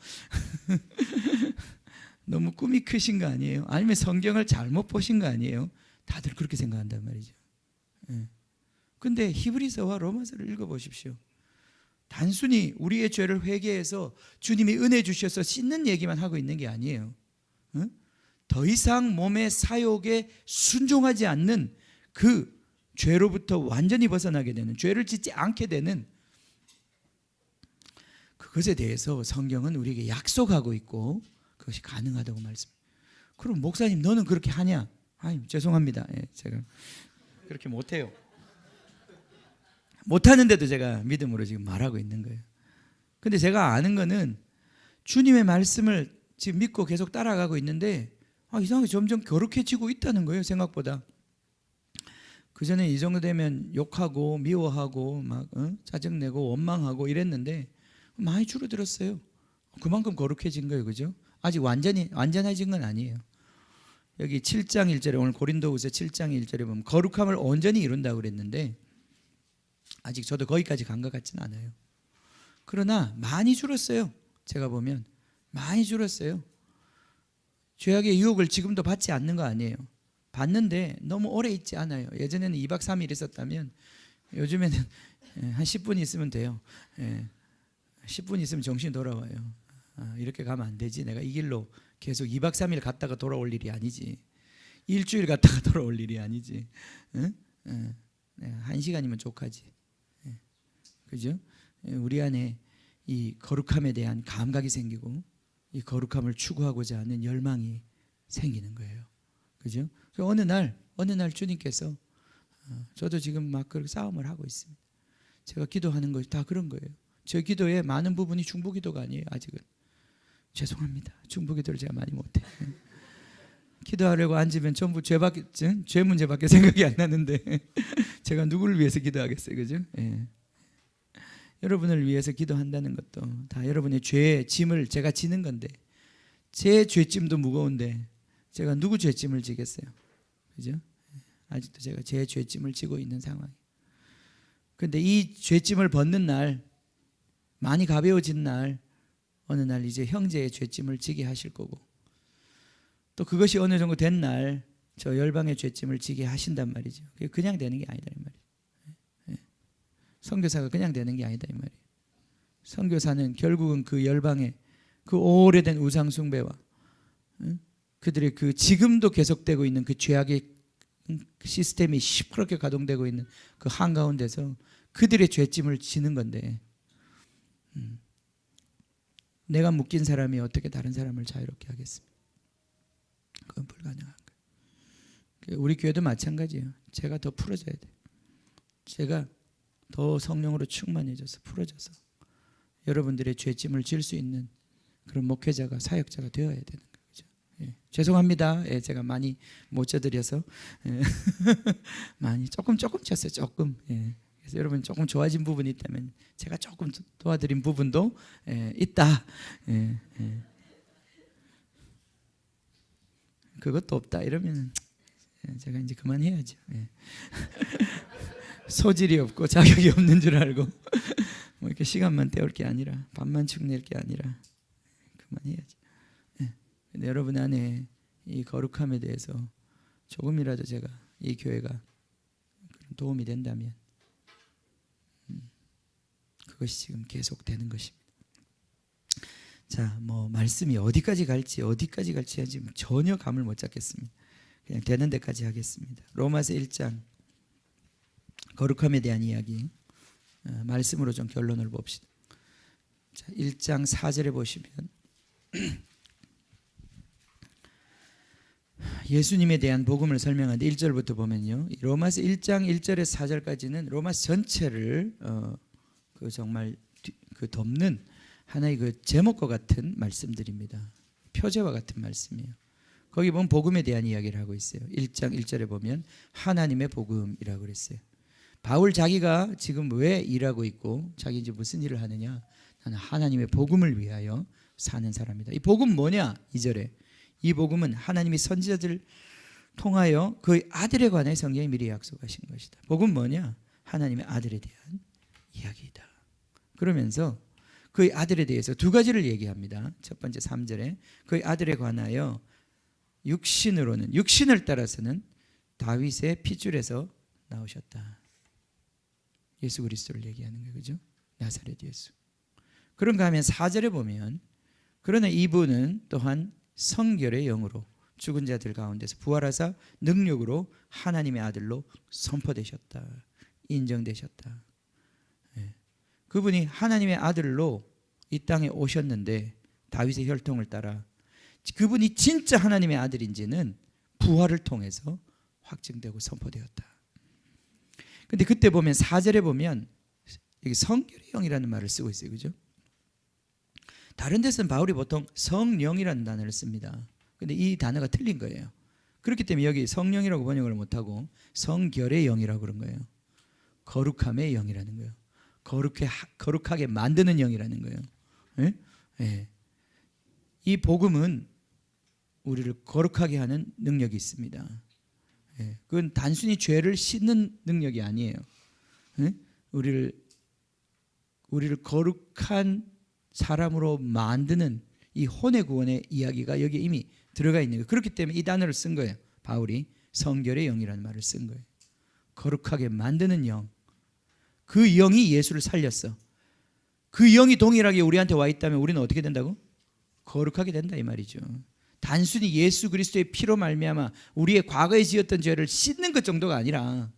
너무 꿈이 크신 거 아니에요? 아니면 성경을 잘못 보신 거 아니에요? 다들 그렇게 생각한단 말이죠. 근데 히브리서와 로마서를 읽어보십시오. 단순히 우리의 죄를 회개해서 주님이 은혜 주셔서 씻는 얘기만 하고 있는 게 아니에요. 더 이상 몸의 사욕에 순종하지 않는 그 죄로부터 완전히 벗어나게 되는, 죄를 짓지 않게 되는 그것에 대해서 성경은 우리에게 약속하고 있고 그것이 가능하다고 말씀합니다. 그럼 목사님 너는 그렇게 하냐? 아니, 죄송합니다. 제가 그렇게 못해요. 못하는데도 제가 믿음으로 지금 말하고 있는 거예요. 근데 제가 아는 거는 주님의 말씀을 지금 믿고 계속 따라가고 있는데 이상하게 점점 거룩해지고 있다는 거예요. 생각보다. 그전에 이 정도 되면 욕하고 미워하고 막 짜증내고 원망하고 이랬는데 많이 줄어들었어요. 그만큼 거룩해진 거예요, 그죠? 아직 완전해진 건 아니에요. 여기 7장 1절에 오늘 고린도후서 7장 1절에 보면 거룩함을 온전히 이룬다고 그랬는데 아직 저도 거기까지 간 것 같지는 않아요. 그러나 많이 줄었어요. 제가 보면 많이 줄었어요. 죄악의 유혹을 지금도 받지 않는 거 아니에요. 받는데 너무 오래 있지 않아요. 예전에는 2박 3일 있었다면 요즘에는 한 10분 있으면 돼요. 10분 있으면 정신이 돌아와요. 이렇게 가면 안 되지. 내가 이 길로 계속 2박 3일 갔다가 돌아올 일이 아니지. 일주일 갔다가 돌아올 일이 아니지. 1시간이면 족하지. 그죠? 우리 안에 이 거룩함에 대한 감각이 생기고 이 거룩함을 추구하고자 하는 열망이 생기는 거예요. 그죠? 어느 날 주님께서 저도 지금 막 그렇게 싸움을 하고 있습니다. 제가 기도하는 것이 다 그런 거예요. 저 기도의 많은 부분이 중보기도가 아니에요. 아직은. 죄송합니다. 중보기도를 제가 많이 못해. 기도하려고 앉으면 전부 죄 문제밖에 생각이 안 나는데 제가 누구를 위해서 기도하겠어요, 그죠? 여러분을 위해서 기도한다는 것도 다 여러분의 죄의 짐을 제가 지는 건데 제 죄짐도 무거운데 제가 누구 죄짐을 지겠어요, 그죠? 아직도 제가 제 죄짐을 지고 있는 상황. 근데 이 죄짐을 벗는 날, 많이 가벼워진 날, 어느 날 이제 형제의 죄짐을 지게 하실 거고 또 그것이 어느 정도 된 날 저 열방의 죄짐을 지게 하신단 말이죠. 그게 그냥 되는 게 아니다 이 말이에요. 선교사가 그냥 되는 게 아니다 이 말이에요. 선교사는 결국은 그 열방의 그 오래된 우상 숭배와 그들의 그 지금도 계속되고 있는 그 죄악의 시스템이 시퍼렇게 가동되고 있는 그 한가운데서 그들의 죄짐을 지는 건데 내가 묶인 사람이 어떻게 다른 사람을 자유롭게 하겠습니까? 그건 불가능한 거예요. 우리 교회도 마찬가지예요. 제가 더 풀어져야 돼요. 제가 더 성령으로 충만해져서 풀어져서 여러분들의 죄짐을 질 수 있는 그런 목회자가 사역자가 되어야 되는 거죠. 죄송합니다. 제가 많이 못 져드려서 많이 조금 쳤어요. 조금. 그래서 여러분 조금 좋아진 부분이 있다면 제가 조금 도와드린 부분도 있다. 그것도 없다 이러면 제가 이제 그만해야죠. 소질이 없고 자격이 없는 줄 알고 뭐 이렇게 시간만 때울 게 아니라 밥만 축낼 게 아니라 그만해야죠. 근데 여러분 안에 이 거룩함에 대해서 조금이라도 제가 이 교회가 도움이 된다면 그것이 지금 계속되는 것입니다. 자, 뭐 말씀이 어디까지 갈지 지금 전혀 감을 못 잡겠습니다. 그냥 되는 데까지 하겠습니다. 로마서 1장 거룩함에 대한 이야기 말씀으로 좀 결론을 봅시다. 자, 1장 4절에 보시면 예수님에 대한 복음을 설명하는데 1절부터 보면요, 로마서 1장 1절에서 4절까지는 로마서 전체를 그 정말 그 덮는 하나의 그 제목과 같은 말씀들입니다. 표제와 같은 말씀이에요. 거기 보면 복음에 대한 이야기를 하고 있어요. 1장 1절에 보면 하나님의 복음이라고 그랬어요. 바울 자기가 지금 왜 일하고 있고 자기 이제 무슨 일을 하느냐, 나는 하나님의 복음을 위하여 사는 사람이다. 이 복음 뭐냐? 2절에 이 복음은 하나님이 선지자들 통하여 그의 아들에 관해 성경이 미리 약속하신 것이다. 복음 뭐냐? 하나님의 아들에 대한 이야기이다. 그러면서 그의 아들에 대해서 두 가지를 얘기합니다. 첫 번째 3절에 그의 아들에 관하여 육신을 따라서는 다윗의 핏줄에서 나오셨다. 예수 그리스도를 얘기하는 거예요. 그죠? 나사렛 예수. 그런가 하면 4절에 보면 그러나 이분은 또한 성결의 영으로 죽은 자들 가운데서 부활하사 능력으로 하나님의 아들로 선포되셨다. 인정되셨다. 그분이 하나님의 아들로 이 땅에 오셨는데 다윗의 혈통을 따라 그분이 진짜 하나님의 아들인지는 부활을 통해서 확증되고 선포되었다. 근데 그때 보면 4절에 보면 여기 성결의 영이라는 말을 쓰고 있어요. 그죠? 다른 데서는 바울이 보통 성령이라는 단어를 씁니다. 근데 이 단어가 틀린 거예요. 그렇기 때문에 여기 성령이라고 번역을 못하고 성결의 영이라고 그런 거예요. 거룩함의 영이라는 거예요. 거룩하게 만드는 영이라는 거예요. 예? 예. 이 복음은 우리를 거룩하게 하는 능력이 있습니다. 예. 그건 단순히 죄를 씻는 능력이 아니에요. 예? 우리를 거룩한 사람으로 만드는 이 혼의 구원의 이야기가 여기에 이미 들어가 있는 거예요. 그렇기 때문에 이 단어를 쓴 거예요. 바울이 성결의 영이라는 말을 쓴 거예요. 거룩하게 만드는 영. 그 영이 예수를 살렸어. 그 영이 동일하게 우리한테 와 있다면 우리는 어떻게 된다고? 거룩하게 된다 이 말이죠. 단순히 예수 그리스도의 피로 말미암아 우리의 과거에 지었던 죄를 씻는 것 정도가 아니라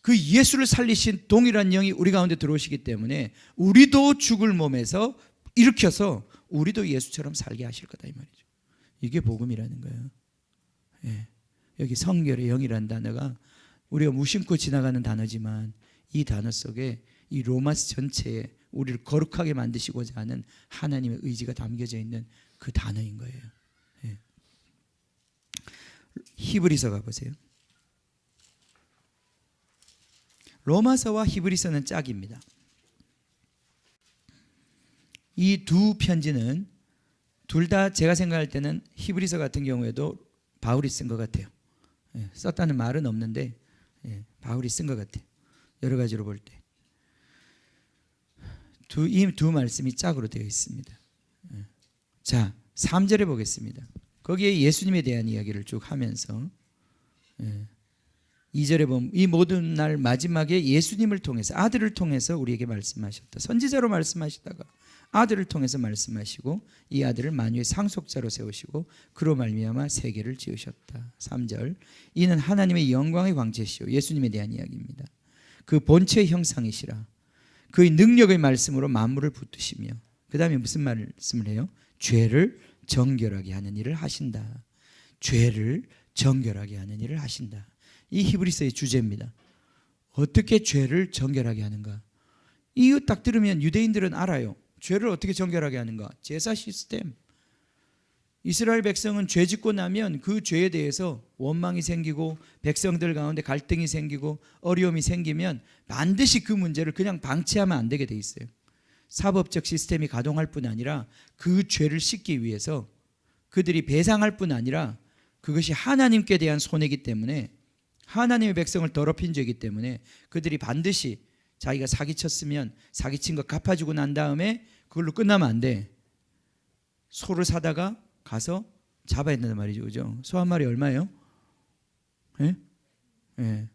그 예수를 살리신 동일한 영이 우리 가운데 들어오시기 때문에 우리도 죽을 몸에서 일으켜서 우리도 예수처럼 살게 하실 거다 이 말이죠. 이게 복음이라는 거예요. 예. 여기 성결의 영이라는 단어가 우리가 무심코 지나가는 단어지만 이 단어 속에 이 로마서 전체에 우리를 거룩하게 만드시고자 하는 하나님의 의지가 담겨져 있는 그 단어인 거예요. 예. 히브리서 가보세요. 로마서와 히브리서는 짝입니다. 이 두 편지는 둘 다 제가 생각할 때는 히브리서 같은 경우에도 바울이 쓴 것 같아요. 예, 썼다는 말은 없는데 바울이 쓴 것 같아요. 여러 가지로 볼 때. 이 두 말씀이 짝으로 되어 있습니다. 자, 3절에 보겠습니다. 거기에 예수님에 대한 이야기를 쭉 하면서 2절에 보면 이 모든 날 마지막에 예수님을 통해서 아들을 통해서 우리에게 말씀하셨다. 선지자로 말씀하시다가 아들을 통해서 말씀하시고 이 아들을 만유의 상속자로 세우시고 그로 말미암아 세계를 지으셨다. 3절 이는 하나님의 영광의 광채시요 예수님에 대한 이야기입니다. 그 본체의 형상이시라 그의 능력의 말씀으로 만물을 붙드시며 그 다음에 무슨 말씀을 해요? 죄를 정결하게 하는 일을 하신다. 죄를 정결하게 하는 일을 하신다. 이 히브리서의 주제입니다. 어떻게 죄를 정결하게 하는가? 이거 딱 들으면 유대인들은 알아요. 죄를 어떻게 정결하게 하는가? 제사 시스템. 이스라엘 백성은 죄 짓고 나면 그 죄에 대해서 원망이 생기고 백성들 가운데 갈등이 생기고 어려움이 생기면 반드시 그 문제를 그냥 방치하면 안 되게 돼 있어요. 사법적 시스템이 가동할 뿐 아니라 그 죄를 씻기 위해서 그들이 배상할 뿐 아니라 그것이 하나님께 대한 손해이기 때문에 하나님의 백성을 더럽힌 죄이기 때문에 그들이 반드시 자기가 사기쳤으면 사기친 거 갚아주고 난 다음에 그걸로 끝나면 안 돼. 소를 사다가 가서 잡아야 된단 말이죠. 그죠? 소 한 마리 얼마예요? 예? 예.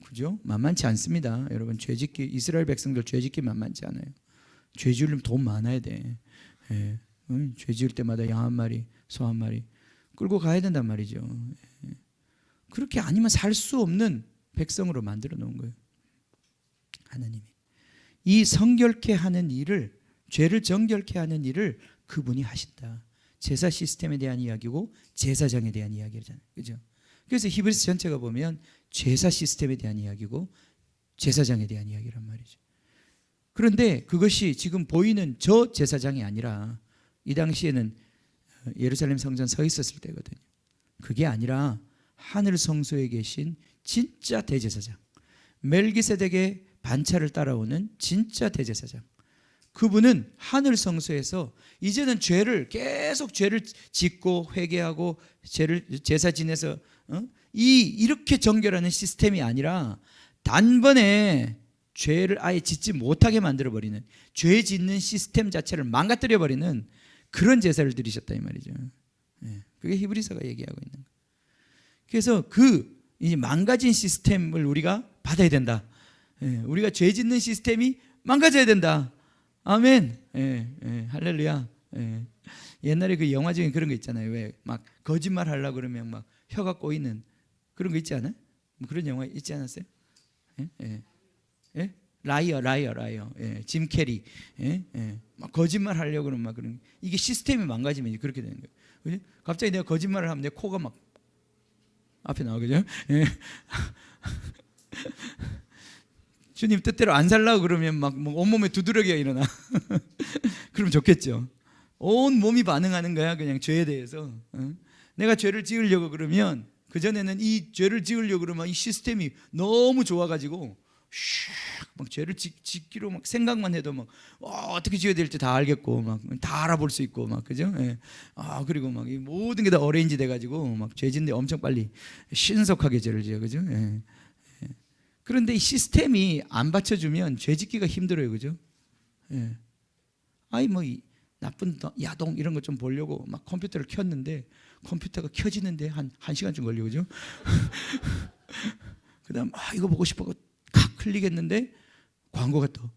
그죠? 만만치 않습니다. 여러분, 죄짓기, 이스라엘 백성들 죄짓기 만만치 않아요. 죄 지으려면 돈 많아야 돼. 예. 죄 지을 때마다 양 한 마리, 소 한 마리 끌고 가야 된단 말이죠. 예. 그렇게 아니면 살 수 없는 백성으로 만들어 놓은 거예요. 하나님이. 이 성결케 하는 일을, 죄를 정결케 하는 일을 그분이 하신다. 제사 시스템에 대한 이야기고 제사장에 대한 이야기잖아요. 그죠? 그래서 히브리서 전체가 보면 제사 시스템에 대한 이야기고 제사장에 대한 이야기란 말이죠. 그런데 그것이 지금 보이는 저 제사장이 아니라 이 당시에는 예루살렘 성전 서 있었을 때거든요. 그게 아니라 하늘 성소에 계신 진짜 대제사장, 멜기세덱의 반차를 따라오는 진짜 대제사장, 그분은 하늘 성소에서 이제는 계속 죄를 짓고 회개하고 제사 지내서 이렇게 정결하는 시스템이 아니라 단번에 죄를 아예 짓지 못하게 만들어버리는, 죄 짓는 시스템 자체를 망가뜨려버리는 그런 제사를 드리셨다 이 말이죠. 그게 히브리서가 얘기하고 있는 거예요. 그래서 이 망가진 시스템을 우리가 받아야 된다. 우리가 죄 짓는 시스템이 망가져야 된다. 아멘. 할렐루야. 옛날에 그 영화 중에 그런 거 있잖아요. 왜 막 거짓말 하려고 그러면 막 혀가 꼬이는 그런 거 있지 않아요? 뭐 그런 영화 있지 않았어요? 라이어. 짐 캐리. 막 거짓말 하려고 그러면 막 그런, 이게 시스템이 망가지면 그렇게 되는 거예요. 그죠? 갑자기 내가 거짓말을 하면 내 코가 막 앞에 나오겠죠? 주님 뜻대로 안 살라고 그러면 막 온몸에 두드러기가 일어나. 그러면 좋겠죠. 온 몸이 반응하는 거야, 그냥 죄에 대해서. 내가 죄를 지으려고 그러면, 그전에는 이 죄를 지으려고 그러면 이 시스템이 너무 좋아가지고 막 죄를 짓기로 막 생각만 해도 막 어떻게 지어야 될지 다 알겠고 막 다 알아볼 수 있고 막, 그죠? 그리고 막 이 모든 게 다 어레인지 돼가지고 막 죄 짓는데 엄청 빨리 신속하게 죄를 지어, 그죠? 그런데 이 시스템이 안 받쳐주면 죄 짓기가 힘들어요, 그죠? 이 나쁜 야동 이런 거 좀 보려고 막 컴퓨터를 켰는데 컴퓨터가 켜지는데 한 시간쯤 걸리고, 그죠? 그다음 이거 보고 싶어 칵 클릭했는데 광고가 떠.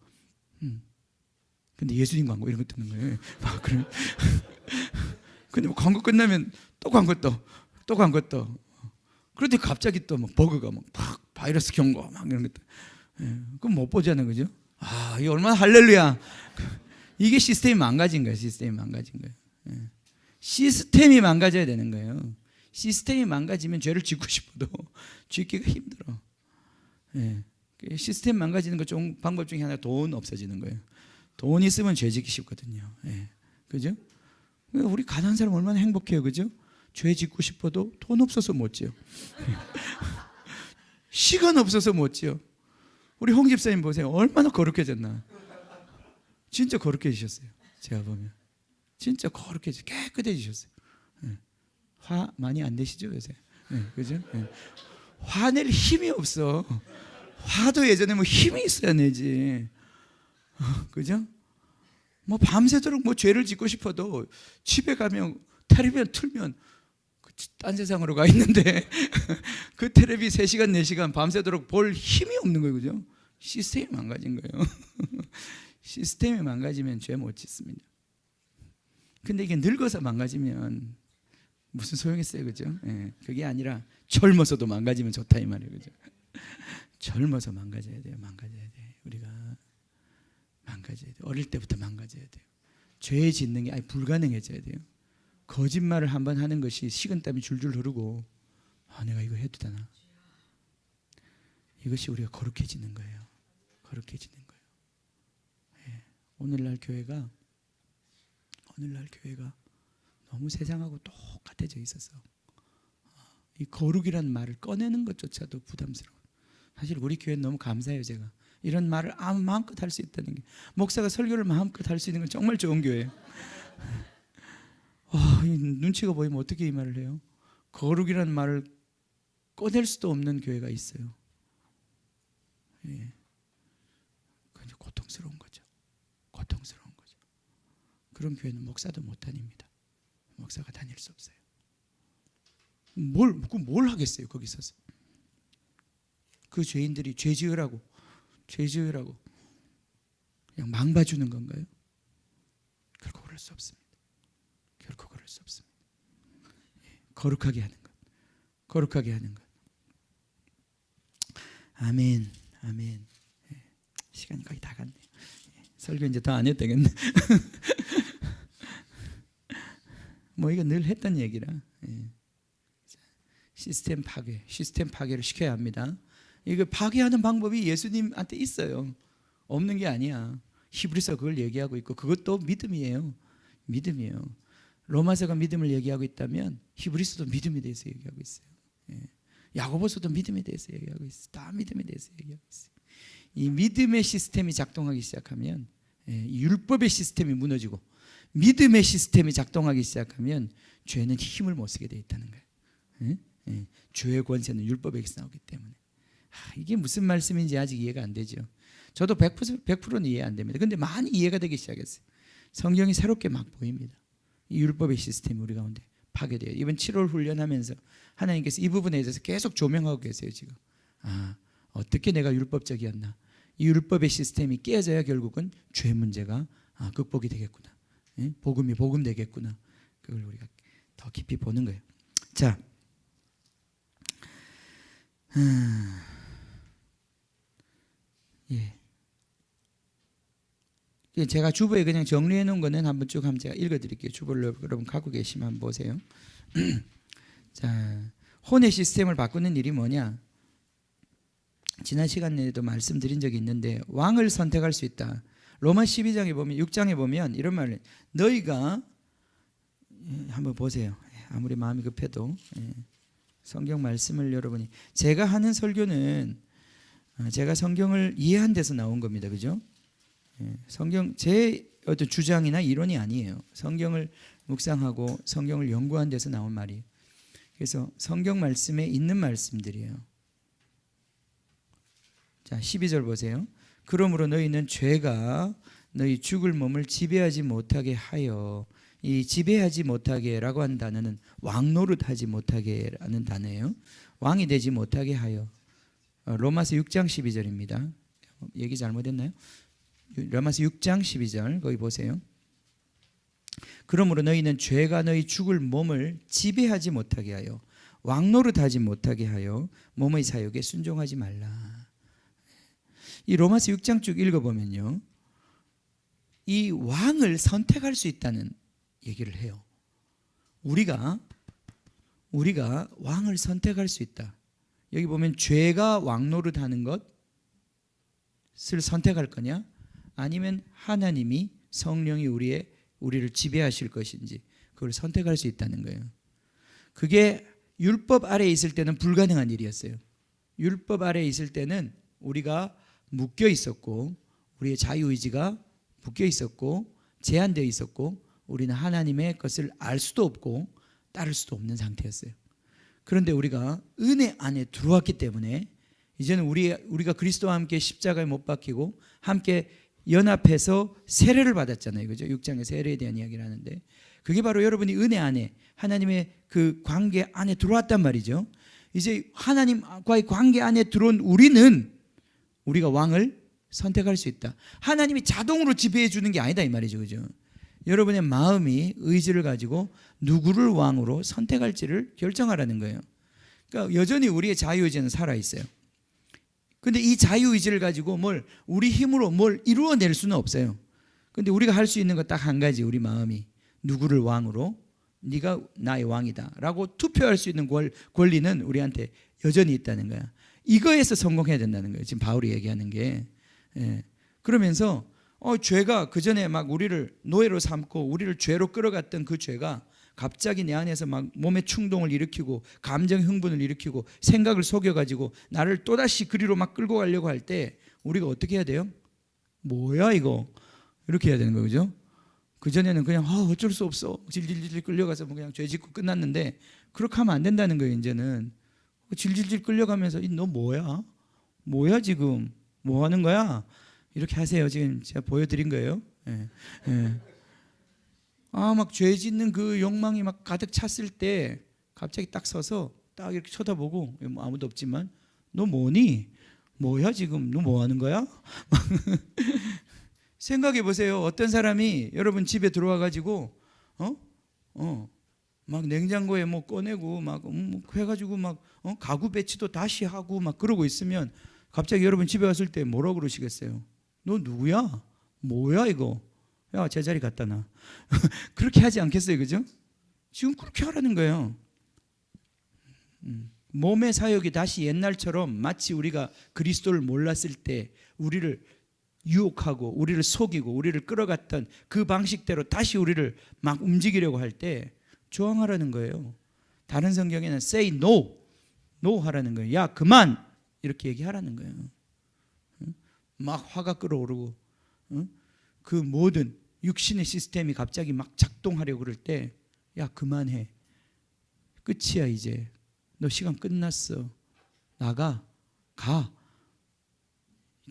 근데 예수님 광고 이런 거 뜨는 거예요. 막 그래. 근데 뭐 광고 끝나면 또 광고 떠. 또 광고 떠. 그런데 갑자기 또 막 버그가 막 바이러스 경고 막 이런 것들. 그럼 못 보잖아요, 그죠? 이게 얼마나 할렐루야. 이게 시스템이 망가진 거예요. 시스템이 망가진 거예요. 시스템이 망가져야 되는 거예요. 시스템이 망가지면 죄를 짓고 싶어도 짓기가 힘들어. 시스템 망가지는 것 중 방법 중에 하나, 돈 없어지는 거예요. 돈 있으면 죄 짓기 쉽거든요. 그죠? 우리 가난한 사람 얼마나 행복해요, 그죠? 죄 짓고 싶어도 돈 없어서 못 지어. 시간 없어서 못 지어. 우리 홍 집사님 보세요. 얼마나 거룩해졌나. 진짜 거룩해지셨어요. 제가 보면 진짜 깨끗해지셨어요. 화 많이 안 내시죠 요새? 그죠? 화낼 힘이 없어. 화도 예전에 힘이 있어야 내지. 그죠? 밤새도록 죄를 짓고 싶어도 집에 가면 텔레비전 틀면 딴 세상으로 가 있는데 그 텔레비 3시간 4시간 밤새도록 볼 힘이 없는 거예요, 그죠? 시스템이 망가진 거예요. 시스템이 망가지면 죄 못 짓습니다. 근데 이게 늙어서 망가지면 무슨 소용이 있어요, 그죠? 그게 아니라 젊어서도 망가지면 좋다 이 말이에요, 그죠? 젊어서 망가져야 돼요. 우리가 망가져야 돼요. 어릴 때부터 망가져야 돼요. 죄 짓는 게 불가능해져야 돼요. 거짓말을 한번 하는 것이 식은땀이 줄줄 흐르고 내가 이거 해도 되나? 이것이 우리가 거룩해지는 거예요. 거룩해지는 거예요. 오늘날 교회가 너무 세상하고 똑같아져 있어서 이 거룩이라는 말을 꺼내는 것조차도 부담스러워요. 사실 우리 교회는 너무 감사해요. 제가 이런 말을 마음껏 할 수 있다는 게, 목사가 설교를 마음껏 할 수 있는 건 정말 좋은 교회예요. 눈치가 보이면 어떻게 이 말을 해요? 거룩이라는 말을 꺼낼 수도 없는 교회가 있어요. 고통스러운 거죠. 그런 교회는 목사도 못 다닙니다. 목사가 다닐 수 없어요. 뭘 하겠어요 거기 서서. 그 죄인들이 죄 지으라고 그냥 망봐주는 건가요? 결코 그럴 수 없습니다. 결코 그럴 수 없습니다. 거룩하게 하는 것, 거룩하게 하는 것. 아멘, 아멘. 시간이 거의 다 갔네요. 설교 이제 더 안 해도 되겠네. 뭐 이거 늘 했던 얘기라. 시스템 파괴를 시켜야 합니다. 이거 파괴하는 방법이 예수님한테 있어요. 없는 게 아니야. 히브리서 그걸 얘기하고 있고 그것도 믿음이에요. 로마서가 믿음을 얘기하고 있다면 히브리서도 믿음에 대해서 얘기하고 있어요. 야고보서도 믿음에 대해서 얘기하고 있어요. 다 믿음에 대해서 얘기하고 있어요. 이 믿음의 시스템이 작동하기 시작하면 율법의 시스템이 무너지고 믿음의 시스템이 작동하기 시작하면 죄는 힘을 못 쓰게 돼 있다는 거예요. 죄의 권세는 율법에서 나오기 때문에. 이게 무슨 말씀인지 아직 이해가 안 되죠. 저도 100%는 이해 안 됩니다. 근데 많이 이해가 되기 시작했어요. 성경이 새롭게 막 보입니다. 이 율법의 시스템이 우리 가운데 파괴돼요. 이번 7월 훈련하면서 하나님께서 이 부분에 대해서 계속 조명하고 계세요. 지금 어떻게 내가 율법적이었나. 이 율법의 시스템이 깨져야 결국은 죄 문제가 극복이 되겠구나. 복음이 복음되겠구나. 그걸 우리가 더 깊이 보는 거예요. 자, 제가 주보에 그냥 정리해 놓은 거는 한번 쭉 한번 제가 읽어드릴게요. 주보를 여러분 갖고 계시면 한번 보세요. 자, 혼의 시스템을 바꾸는 일이 뭐냐? 지난 시간에도 말씀드린 적이 있는데 왕을 선택할 수 있다. 로마 12장에 보면 6장에 보면 이런 말을 너희가 한번 보세요. 아무리 마음이 급해도 성경 말씀을 여러분이 제가 하는 설교는 제가 성경을 이해한 데서 나온 겁니다. 그죠? 성경 제 어떤 주장이나 이론이 아니에요. 성경을 묵상하고 성경을 연구한 데서 나온 말이에요. 그래서 성경 말씀에 있는 말씀들이에요. 자, 12절 보세요. 그러므로 너희는 죄가 너희 죽을 몸을 지배하지 못하게 하여. 이 지배하지 못하게라고 하는 단어는 왕노릇하지 못하게라는 단어예요. 왕이 되지 못하게 하여. 로마서 6장 12절입니다. 얘기 잘못했나요? 로마서 6장 12절 거기 보세요. 그러므로 너희는 죄가 너희 죽을 몸을 지배하지 못하게 하여 왕노릇하지 못하게 하여 몸의 사욕에 순종하지 말라. 이 로마서 6장 쭉 읽어보면요, 이 왕을 선택할 수 있다는 얘기를 해요. 우리가 왕을 선택할 수 있다. 여기 보면 죄가 왕노릇하는 것을 선택할 거냐, 아니면 하나님이 성령이 우리를 지배하실 것인지 그걸 선택할 수 있다는 거예요. 그게 율법 아래에 있을 때는 불가능한 일이었어요. 율법 아래에 있을 때는 우리가 묶여 있었고 우리의 자유의지가 묶여 있었고 제한되어 있었고 우리는 하나님의 것을 알 수도 없고 따를 수도 없는 상태였어요. 그런데 우리가 은혜 안에 들어왔기 때문에 이제는 우리가 그리스도와 함께 십자가에 못 박히고 함께 연합해서 세례를 받았잖아요. 그죠? 6장에 세례에 대한 이야기를 하는데 그게 바로 여러분이 은혜 안에 하나님의 그 관계 안에 들어왔단 말이죠. 이제 하나님과의 관계 안에 들어온 우리가 왕을 선택할 수 있다. 하나님이 자동으로 지배해 주는 게 아니다 이 말이죠. 그죠? 여러분의 마음이 의지를 가지고 누구를 왕으로 선택할지를 결정하라는 거예요. 그러니까 여전히 우리의 자유의지는 살아있어요. 근데 이 자유의지를 가지고 우리 힘으로 뭘 이루어낼 수는 없어요. 근데 우리가 할 수 있는 거 딱 한 가지, 우리 마음이 누구를 왕으로, 네가 나의 왕이다 라고 투표할 수 있는 권리는 우리한테 여전히 있다는 거야. 이거에서 성공해야 된다는 거예요. 지금 바울이 얘기하는 게. 그러면서 죄가 그전에 막 우리를 노예로 삼고 우리를 죄로 끌어갔던 그 죄가 갑자기 내 안에서 막 몸의 충동을 일으키고 감정 흥분을 일으키고 생각을 속여가지고 나를 또다시 그리로 막 끌고 가려고 할 때 우리가 어떻게 해야 돼요? 뭐야 이거? 이렇게 해야 되는 거죠. 그전에는 그냥 어쩔 수 없어 질질질 끌려가서 그냥 죄 짓고 끝났는데 그렇게 하면 안 된다는 거예요. 이제는 질질질 끌려가면서 너 뭐야 지금 뭐 하는 거야? 이렇게 하세요. 지금 제가 보여드린 거예요. 막 죄 짓는 그 욕망이 막 가득 찼을 때 갑자기 딱 서서 딱 이렇게 쳐다보고 뭐 아무도 없지만 너 뭐니? 뭐야 지금 너 뭐 하는 거야? 생각해 보세요. 어떤 사람이 여러분 집에 들어와 가지고 막 냉장고에 뭐 꺼내고 막 해가지고 막 가구 배치도 다시 하고 막 그러고 있으면 갑자기 여러분 집에 왔을 때 뭐라고 그러시겠어요? 너 누구야? 뭐야 이거? 야 제자리 갖다 놔. 그렇게 하지 않겠어요, 그죠? 지금 그렇게 하라는 거예요. 몸의 사역이 다시 옛날처럼 마치 우리가 그리스도를 몰랐을 때 우리를 유혹하고 우리를 속이고 우리를 끌어갔던 그 방식대로 다시 우리를 막 움직이려고 할 때 저항하라는 거예요. 다른 성경에는 say no, no 하라는 거예요. 야 그만 이렇게 얘기하라는 거예요. 막 화가 끓어오르고 그 모든 육신의 시스템이 갑자기 막 작동하려고 그럴 때 야 그만해. 끝이야 이제. 너 시간 끝났어. 나가. 가.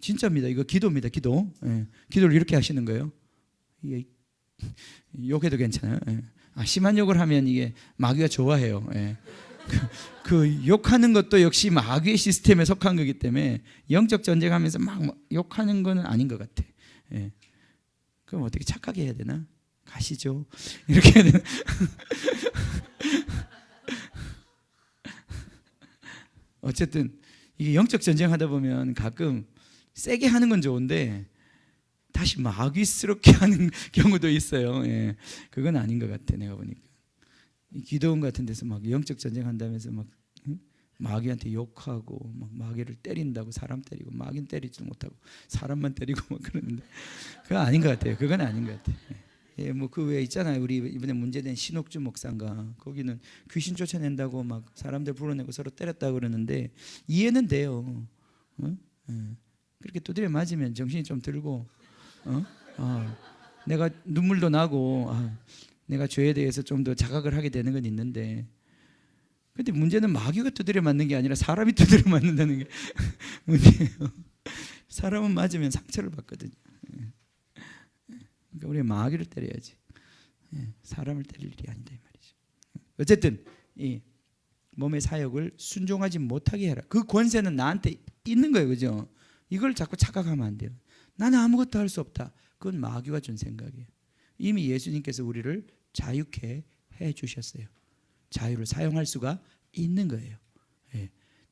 진짜입니다. 이거 기도입니다. 기도. 예. 기도를 이렇게 하시는 거예요. 이게 욕해도 괜찮아요. 예. 심한 욕을 하면 이게 마귀가 좋아해요. 예. 그 욕하는 것도 역시 마귀의 시스템에 속한 거기 때문에 영적 전쟁하면서 막 욕하는 거는 아닌 것 같아. 예. 그럼 어떻게 착하게 해야 되나? 가시죠. 이렇게 해야 되나? 어쨌든 이게 영적 전쟁하다 보면 가끔 세게 하는 건 좋은데 다시 마귀스럽게 하는 경우도 있어요. 예. 그건 아닌 것 같아 내가 보니까. 기도원 같은 데서 막 영적 전쟁한다면서 막 마귀한테 욕하고 막 마귀를 때린다고 사람 때리고 마귀는 때리지도 못하고 사람만 때리고 막 그러는데 그건 아닌 것 같아요. 그건 아닌 것 같아요. 예, 뭐 그 외에 있잖아요. 우리 이번에 문제된 신옥주 목사인가 거기는 귀신 쫓아낸다고 막 사람들 불러내고 서로 때렸다고 그러는데 이해는 돼요. 예. 그렇게 두드려 맞으면 정신이 좀 들고 내가 눈물도 나고 내가 죄에 대해서 좀 더 자각을 하게 되는 건 있는데 근데 문제는 마귀가 두드려 맞는 게 아니라 사람이 두드려 맞는다는 게 문제예요. 사람은 맞으면 상처를 받거든요. 그러니까 우리가 마귀를 때려야지 사람을 때릴 일이 아니다 이 말이죠. 어쨌든 이 몸의 사역을 순종하지 못하게 해라. 그 권세는 나한테 있는 거예요, 그죠? 이걸 자꾸 착각하면 안 돼요. 나는 아무것도 할 수 없다. 그건 마귀가 준 생각이에요. 이미 예수님께서 우리를 자유케 해주셨어요. 자유를 사용할 수가 있는 거예요.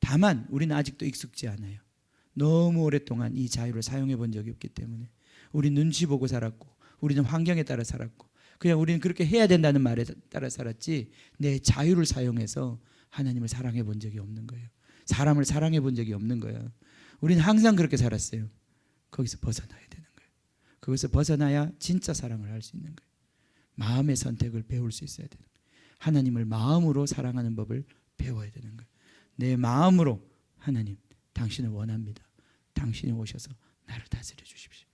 다만 우리는 아직도 익숙지 않아요. 너무 오랫동안 이 자유를 사용해 본 적이 없기 때문에 우리 눈치 보고 살았고 우리는 환경에 따라 살았고 그냥 우리는 그렇게 해야 된다는 말에 따라 살았지 내 자유를 사용해서 하나님을 사랑해 본 적이 없는 거예요. 사람을 사랑해 본 적이 없는 거예요. 우리는 항상 그렇게 살았어요. 거기서 벗어나야 되는 거예요. 거기서 벗어나야 진짜 사랑을 할 수 있는 거예요. 마음의 선택을 배울 수 있어야 되는 거예요. 하나님을 마음으로 사랑하는 법을 배워야 되는 거예요. 내 마음으로 하나님 당신을 원합니다. 당신이 오셔서 나를 다스려 주십시오.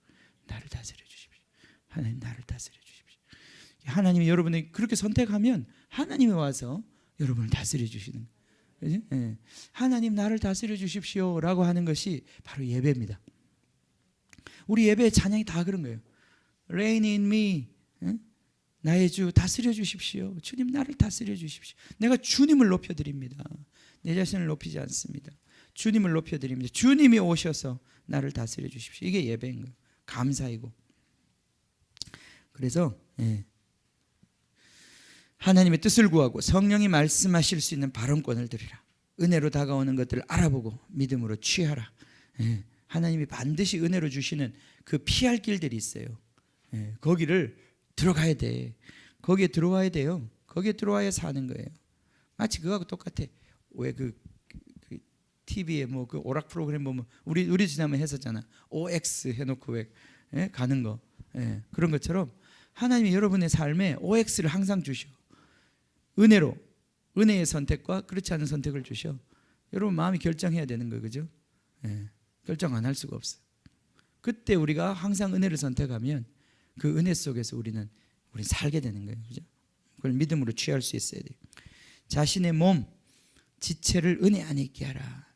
나를 다스려 주십시오. 하나님 나를 다스려 주십시오. 하나님이 여러분이 그렇게 선택하면 하나님이 와서 여러분을 다스려 주시는 거예요. 네. 하나님 나를 다스려 주십시오라고 하는 것이 바로 예배입니다. 우리 예배의 찬양이 다 그런 거예요. Reign in me. 나의 주 다스려 주십시오. 주님 나를 다스려 주십시오. 내가 주님을 높여드립니다. 내 자신을 높이지 않습니다. 주님을 높여드립니다. 주님이 오셔서 나를 다스려 주십시오. 이게 예배인 거예요. 감사이고. 그래서 하나님의 뜻을 구하고 성령이 말씀하실 수 있는 발언권을 드리라. 은혜로 다가오는 것들을 알아보고 믿음으로 취하라. 하나님이 반드시 은혜로 주시는 그 피할 길들이 있어요. 거기를 들어가야 돼. 거기에 들어와야 돼요. 거기에 들어와야 사는 거예요. 마치 그거하고 똑같아. 왜 그 TV에 뭐 그 오락 프로그램 보면 우리 지난번에 했었잖아. OX 해놓고 왜 가는 거 그런 것처럼 하나님이 여러분의 삶에 OX를 항상 주셔. 은혜로 은혜의 선택과 그렇지 않은 선택을 주셔. 여러분 마음이 결정해야 되는 거예요, 그죠? 결정 안 할 수가 없어. 그때 우리가 항상 은혜를 선택하면 그 은혜 속에서 우리는 살게 되는 거예요, 그죠? 그걸 믿음으로 취할 수 있어야 돼요. 자신의 몸 지체를 은혜 안에 있게 하라.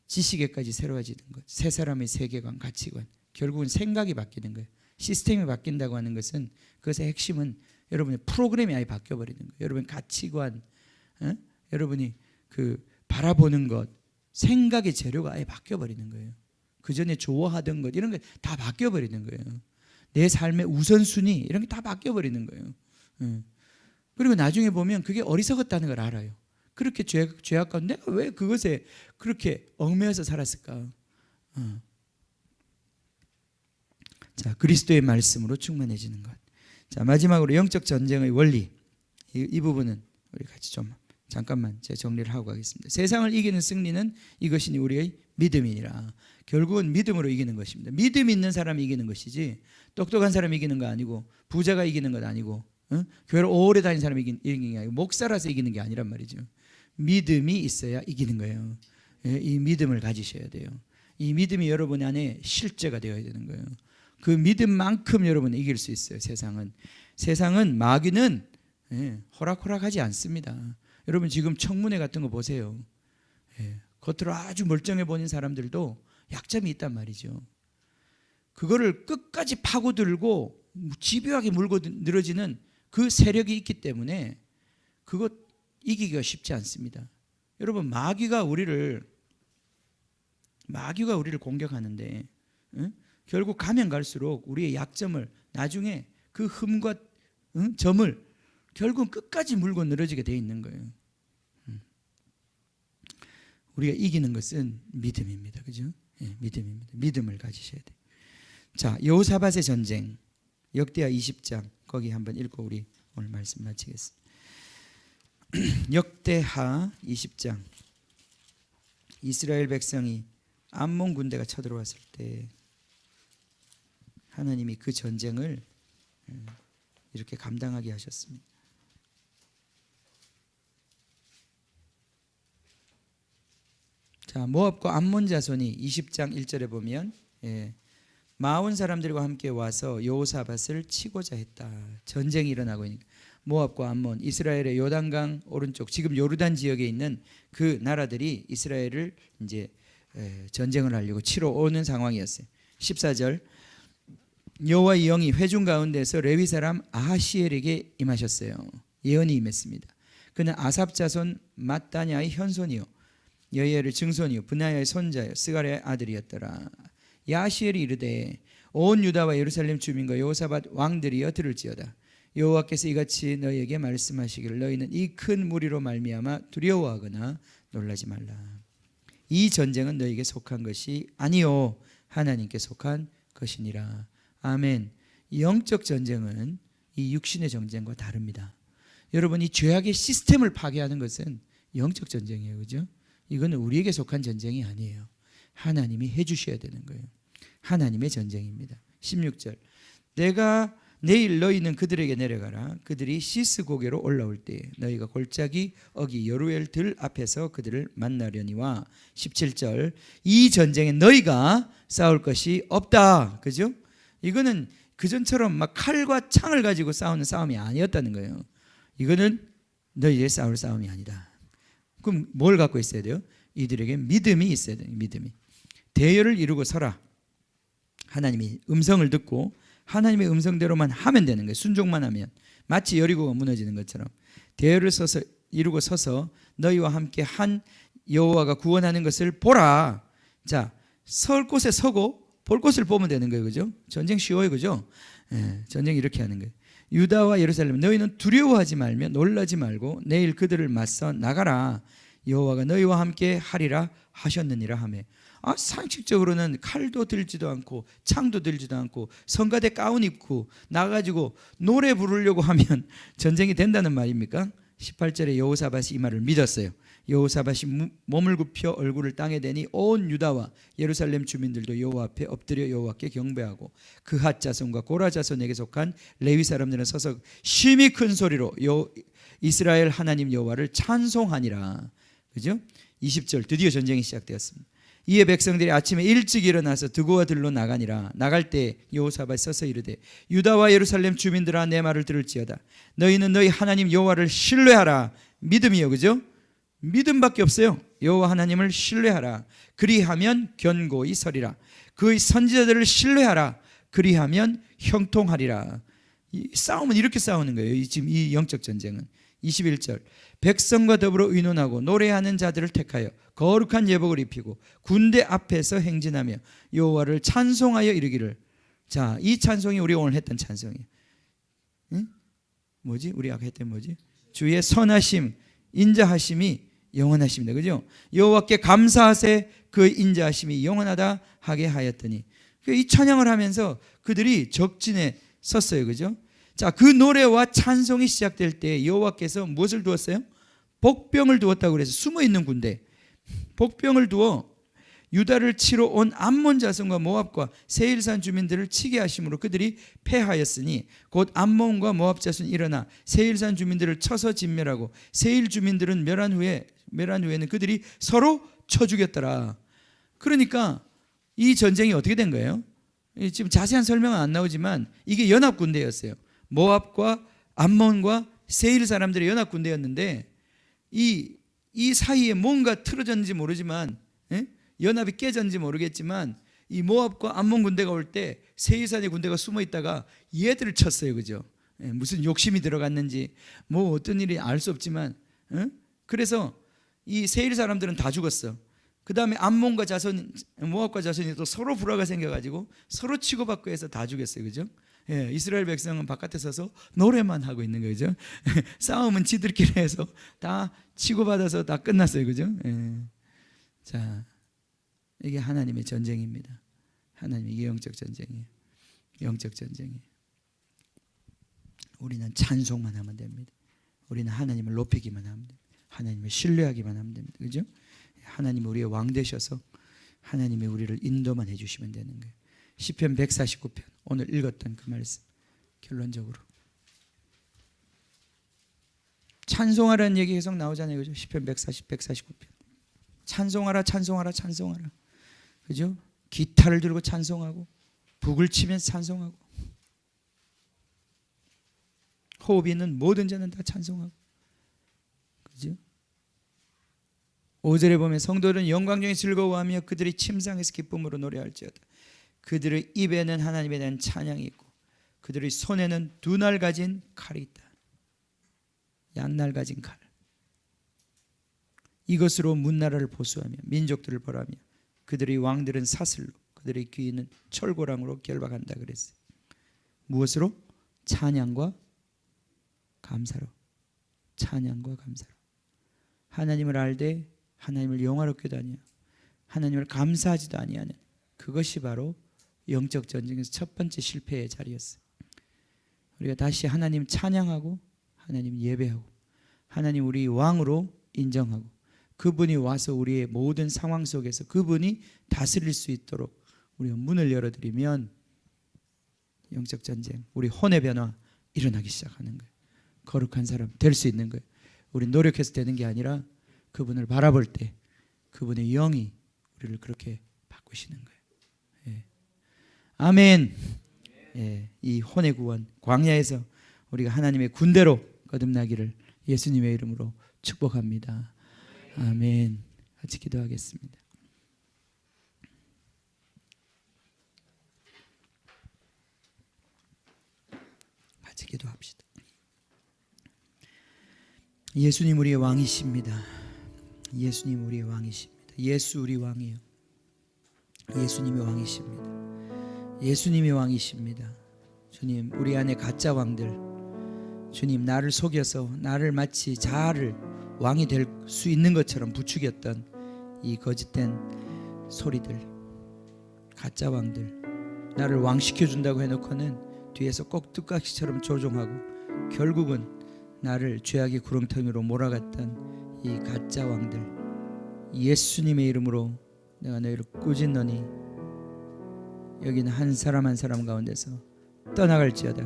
지식에까지 새로워지는 것. 새 사람의 세계관, 가치관. 결국은 생각이 바뀌는 거예요. 시스템이 바뀐다고 하는 것은 그것의 핵심은 여러분의 프로그램이 아예 바뀌어버리는 거예요. 여러분의 가치관, 여러분이 그 바라보는 것, 생각의 재료가 아예 바뀌어버리는 거예요. 그 전에 좋아하던 것 이런 게 다 바뀌어버리는 거예요. 내 삶의 우선순위 이런 게 다 바뀌어버리는 거예요. 그리고 나중에 보면 그게 어리석었다는 걸 알아요. 그렇게 죄악 가운데 내가 왜 그것에 그렇게 얽매여서 살았을까? 자, 그리스도의 말씀으로 충만해지는 것. 자, 마지막으로 영적 전쟁의 원리. 이 부분은 우리 같이 좀 잠깐만 제가 정리를 하고 가겠습니다. 세상을 이기는 승리는 이것이니 우리의 믿음이니라. 결국은 믿음으로 이기는 것입니다. 믿음 있는 사람이 이기는 것이지 똑똑한 사람이 이기는 거 아니고 부자가 이기는 것 아니고 교회를 오래 다닌 사람이 이기는 게 아니고 목사라서 이기는 게 아니란 말이죠. 믿음이 있어야 이기는 거예요. 이 믿음을 가지셔야 돼요. 이 믿음이 여러분 안에 실제가 되어야 되는 거예요. 그 믿음만큼 여러분은 이길 수 있어요. 세상은 마귀는 호락호락하지 않습니다. 여러분 지금 청문회 같은 거 보세요. 겉으로 아주 멀쩡해 보이는 사람들도 약점이 있단 말이죠. 그거를 끝까지 파고들고 집요하게 물고 늘어지는 그 세력이 있기 때문에 그것 이기기가 쉽지 않습니다. 여러분 마귀가 우리를 공격하는데 결국 가면 갈수록 우리의 약점을 나중에 그 흠과 점을 결국은 끝까지 물고 늘어지게 돼 있는 거예요. 우리가 이기는 것은 믿음입니다. 그죠? 믿음입니다. 믿음을 가지셔야 돼요. 자, 여호사밧의 전쟁 역대하 20장 거기 한번 읽고 우리 오늘 말씀 마치겠습니다. 역대하 20장 이스라엘 백성이 암몬 군대가 쳐들어왔을 때 하나님이 그 전쟁을 이렇게 감당하게 하셨습니다. 자, 모압과 암몬 자손이 20장 1절에 보면 마온 사람들과 함께 와서 여호사밧을 치고자 했다. 전쟁이 일어나고 있으니까 모압과 암몬, 이스라엘의 요단강 오른쪽 지금 요르단 지역에 있는 그 나라들이 이스라엘을 이제 전쟁을 하려고 치러 오는 상황이었어요. 14절 여호와의 영이 회중 가운데서 레위 사람 아하시엘에게 임하셨어요. 예언이 임했습니다. 그는 아삽 자손 mat다냐의 현손이요 여이엘의 증손이요 브나야의 손자요 스가랴의 아들이었더라. 야시엘이 이르되 온 유다와 예루살렘 주민과 여호사밧 왕들이여 들을지어다. 여호와께서 이같이 너희에게 말씀하시기를 너희는 이 큰 무리로 말미암아 두려워하거나 놀라지 말라. 이 전쟁은 너희에게 속한 것이 아니요 하나님께 속한 것이니라. 아멘. 영적 전쟁은 이 육신의 전쟁과 다릅니다. 여러분 이 죄악의 시스템을 파괴하는 것은 영적 전쟁이에요. 그죠? 이거는 우리에게 속한 전쟁이 아니에요. 하나님이 해주셔야 되는 거예요. 하나님의 전쟁입니다. 16절 내가 내일 너희는 그들에게 내려가라. 그들이 시스 고개로 올라올 때 너희가 골짜기 어기 여루엘 들 앞에서 그들을 만나려니와 17절 이 전쟁에 너희가 싸울 것이 없다. 그죠? 이거는 그전처럼 막 칼과 창을 가지고 싸우는 싸움이 아니었다는 거예요. 이거는 너희의 싸울 싸움이 아니다. 그럼 뭘 갖고 있어야 돼요? 이들에게 믿음이 있어야 돼요. 믿음이. 대열을 이루고 서라. 하나님이 음성을 듣고 하나님의 음성대로만 하면 되는 거예요. 순종만 하면 마치 여리고가 무너지는 것처럼 대열을 이루고 서서 너희와 함께 한 여호와가 구원하는 것을 보라. 자, 설 곳에 서고 볼 곳을 보면 되는 거예요. 그죠? 전쟁 쉬워요. 그죠? 전쟁 이렇게 하는 거예요. 유다와 예루살렘 너희는 두려워하지 말며 놀라지 말고 내일 그들을 맞서 나가라. 여호와가 너희와 함께 하리라 하셨느니라 하며 상식적으로는 칼도 들지도 않고 창도 들지도 않고 성가대 가운 입고 나가지고 노래 부르려고 하면 전쟁이 된다는 말입니까? 18절에 여호사밧이 이 말을 믿었어요. 여호사밧이 몸을 굽혀 얼굴을 땅에 대니 온 유다와 예루살렘 주민들도 여호와 앞에 엎드려 여호와께 경배하고 그핫 자손과 고라 자손에게 속한 레위 사람들은 서서 심히 큰 소리로 이스라엘 하나님 여호와를 찬송하니라. 그죠? 20절 드디어 전쟁이 시작되었습니다. 이에 백성들이 아침에 일찍 일어나서 드고와 들로 나가니라. 나갈 때 여호사밧이 서서 이르되 유다와 예루살렘 주민들아 내 말을 들을지어다. 너희는 너희 하나님 여호와를 신뢰하라. 믿음이요. 그죠? 믿음밖에 없어요. 여호와 하나님을 신뢰하라. 그리하면 견고히 서리라. 그의 선지자들을 신뢰하라. 그리하면 형통하리라. 이 싸움은 이렇게 싸우는 거예요. 지금 이 영적 전쟁은 21절 백성과 더불어 의논하고 노래하는 자들을 택하여 거룩한 예복을 입히고 군대 앞에서 행진하며 여호와를 찬송하여 이르기를. 자, 이 찬송이 우리가 오늘 했던 찬송이에요. 응? 뭐지? 우리 아까 했던 뭐지? 주의 선하심 인자하심이 영원하십니다. 그죠? 여호와께 감사하세 그 인자하심이 영원하다 하게 하였더니. 이 찬양을 하면서 그들이 적진에 섰어요. 그죠? 자, 그 노래와 찬송이 시작될 때 여호와께서 무엇을 두었어요? 복병을 두었다고 그래서 숨어있는 군대, 복병을 두어 유다를 치러 온 암몬 자손과 모압과 세일산 주민들을 치게 하심으로 그들이 패하였으니 곧 암몬과 모압 자손이 일어나 세일산 주민들을 쳐서 진멸하고 세일 주민들은 멸한 후에는 그들이 서로 쳐 죽였더라. 그러니까 이 전쟁이 어떻게 된 거예요? 지금 자세한 설명은 안 나오지만 이게 연합 군대였어요. 모압과 암몬과 세일 사람들의 연합 군대였는데 이 사이에 뭔가 틀어졌는지 모르지만, 연합이 깨졌는지 모르겠지만 이 모압과 암몬 군대가 올 때 세일산의 군대가 숨어 있다가 얘들을 쳤어요. 그죠? 무슨 욕심이 들어갔는지 뭐 어떤 일이 알 수 없지만, 그래서 이 세일 사람들은 다 죽었어. 그 다음에 암몬과 자손, 모압과 자손이 또 서로 불화가 생겨가지고 서로 치고받고 해서 다 죽였어요. 그죠? 이스라엘 백성은 바깥에 서서 노래만 하고 있는 거죠. 싸움은 지들끼리 해서 다 치고받아서 다 끝났어요. 그죠? 자, 이게 하나님의 전쟁입니다. 하나님, 이게 영적 전쟁이에요. 영적 전쟁이에요. 우리는 찬송만 하면 됩니다. 우리는 하나님을 높이기만 하면 됩니다. 하나님을 신뢰하기만 하면 됩니다. 그죠? 하나님이 우리의 왕 되셔서 하나님이 우리를 인도만 해주시면 되는 거예요. 시편 149편 오늘 읽었던 그 말씀, 결론적으로 찬송하라는 얘기 계속 나오잖아요. 그죠? 시편 149편 찬송하라 찬송하라 찬송하라. 그죠? 기타를 들고 찬송하고 북을 치면서 찬송하고 호흡이 있는 모든 자는 다 찬송하고. 그죠? 5절에 보면 성도들은 영광 중에 즐거워하며 그들이 침상에서 기쁨으로 노래할지어다. 그들의 입에는 하나님에 대한 찬양이 있고 그들의 손에는 두 날 가진 칼이 있다. 양날 가진 칼. 이것으로 문나라를 보수하며 민족들을 벌하며 그들의 왕들은 사슬로 그들의 귀인은 철고랑으로 결박한다 그랬어요. 무엇으로? 찬양과 감사로. 찬양과 감사로. 하나님을 알되 하나님을 영화롭게도 아니하고 하나님을 감사하지도 아니하는 그것이 바로 영적 전쟁에서 첫 번째 실패의 자리였어요. 우리가 다시 하나님 찬양하고 하나님 예배하고 하나님 우리 왕으로 인정하고 그분이 와서 우리의 모든 상황 속에서 그분이 다스릴 수 있도록 우리가 문을 열어드리면 영적 전쟁, 우리 혼의 변화 일어나기 시작하는 거예요. 거룩한 사람 될 수 있는 거예요. 우리 노력해서 되는 게 아니라 그분을 바라볼 때 그분의 영이 우리를 그렇게 바꾸시는 거예요. 예. 아멘. 예. 이 혼의 구원 광야에서 우리가 하나님의 군대로 거듭나기를 예수님의 이름으로 축복합니다. 아멘. 같이 기도하겠습니다. 같이 기도합시다. 예수님 우리의 왕이십니다. 예수님 우리의 왕이십니다. 예수 우리 왕이요. 예수님이 왕이십니다. 예수님이 왕이십니다. 주님, 우리 안에 가짜 왕들, 주님 나를 속여서 나를 마치 자아를 왕이 될 수 있는 것처럼 부추겼던 이 거짓된 소리들, 가짜 왕들, 나를 왕시켜준다고 해놓고는 뒤에서 꼭 뚝딱지처럼 조종하고 결국은 나를 죄악의 구렁텅이로 몰아갔던 이 가짜 왕들, 예수님의 이름으로 내가 너희를 꾸짖노니 여기는 한 사람 한 사람 가운데서 떠나갈지어다.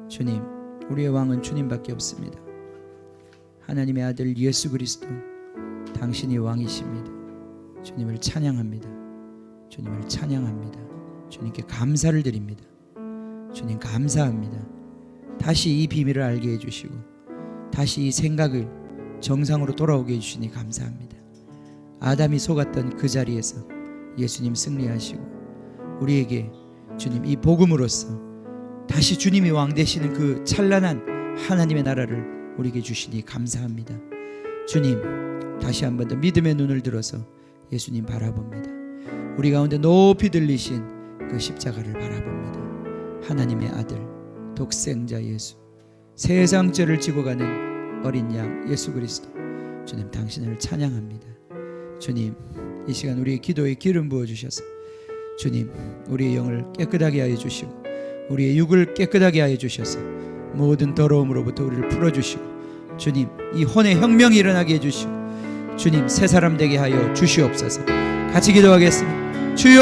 주님, 우리의 왕은 주님밖에 없습니다. 하나님의 아들 예수 그리스도, 당신이 왕이십니다. 주님을 찬양합니다. 주님을 찬양합니다. 주님께 감사를 드립니다. 주님 감사합니다. 다시 이 비밀을 알게 해주시고 다시 이 생각을 정상으로 돌아오게 해주시니 감사합니다. 아담이 속았던 그 자리에서 예수님 승리하시고 우리에게 주님 이 복음으로써 다시 주님이 왕 되시는 그 찬란한 하나님의 나라를 우리에게 주시니 감사합니다. 주님, 다시 한 번 더 믿음의 눈을 들어서 예수님 바라봅니다. 우리 가운데 높이 들리신 그 십자가를 바라봅니다. 하나님의 아들 독생자 예수, 세상 죄를 지고 가는 어린 양 예수 그리스도, 주님 당신을 찬양합니다. 주님, 이 시간 우리의 기도에 기름 부어주셔서 주님 우리의 영을 깨끗하게 하여 주시고 우리의 육을 깨끗하게 하여 주셔서 모든 더러움으로부터 우리를 풀어주시고 주님 이 혼의 혁명이 일어나게 해주시고 주님 새 사람 되게 하여 주시옵소서. 같이 기도하겠습니다. 주여,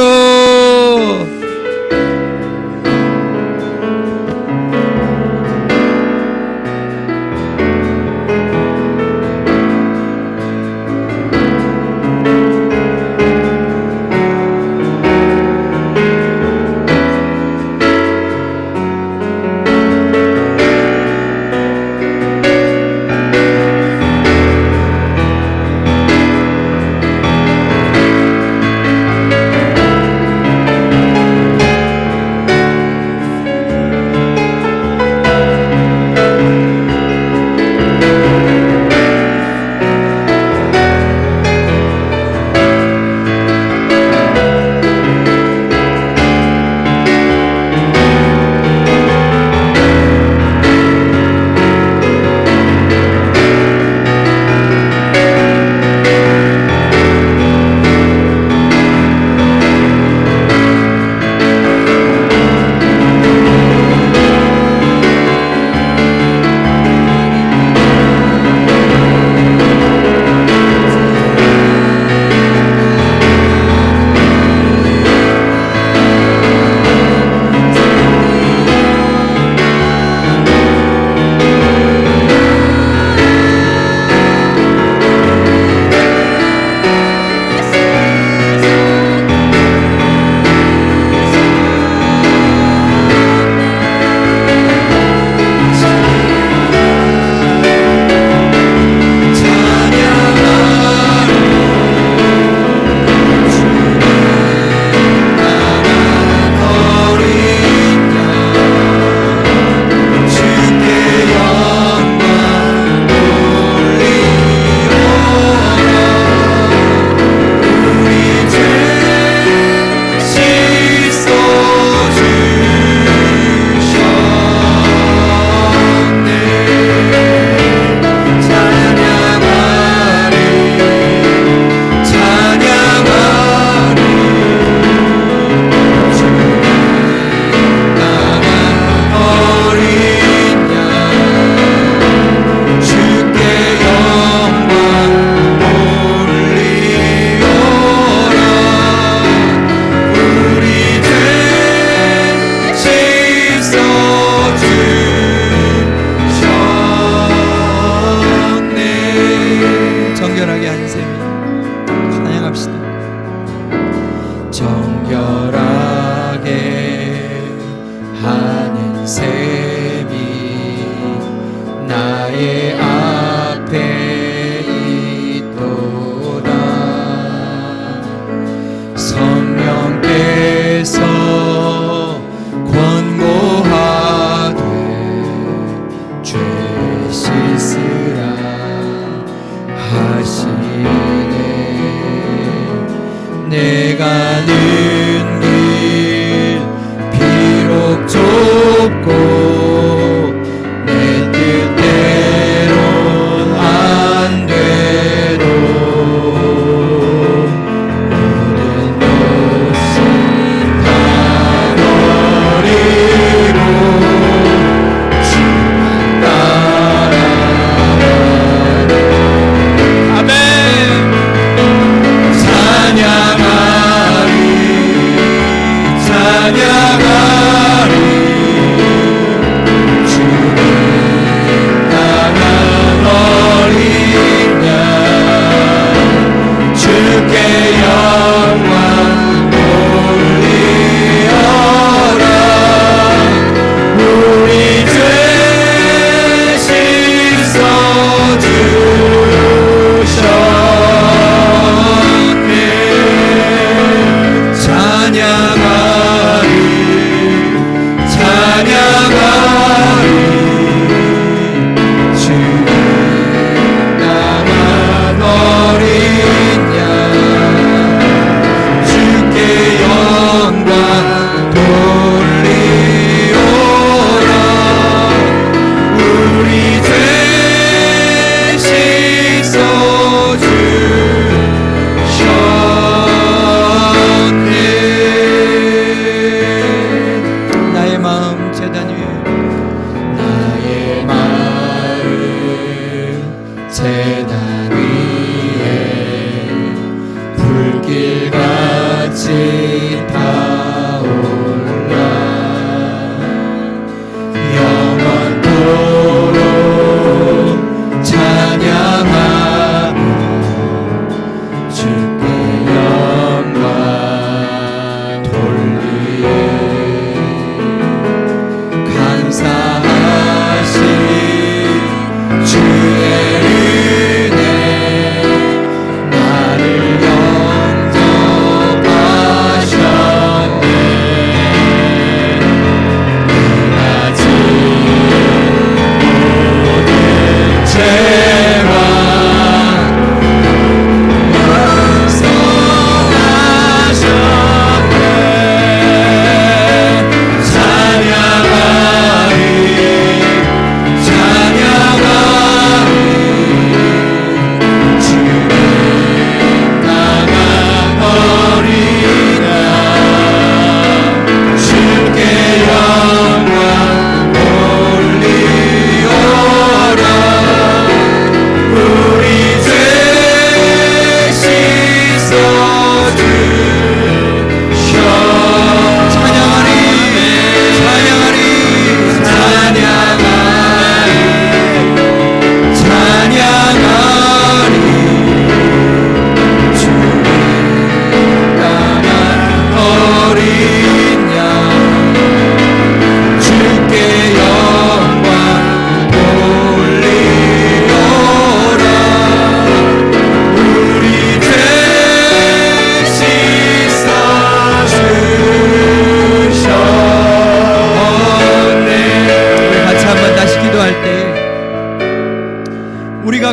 찬양하리 제단 위에 불길같이 타올라 영원토록 찬양하며 주께 영광 돌리에 감사하신 주의 은혜 나를 영접하셨네 내가 지은 모든 죄와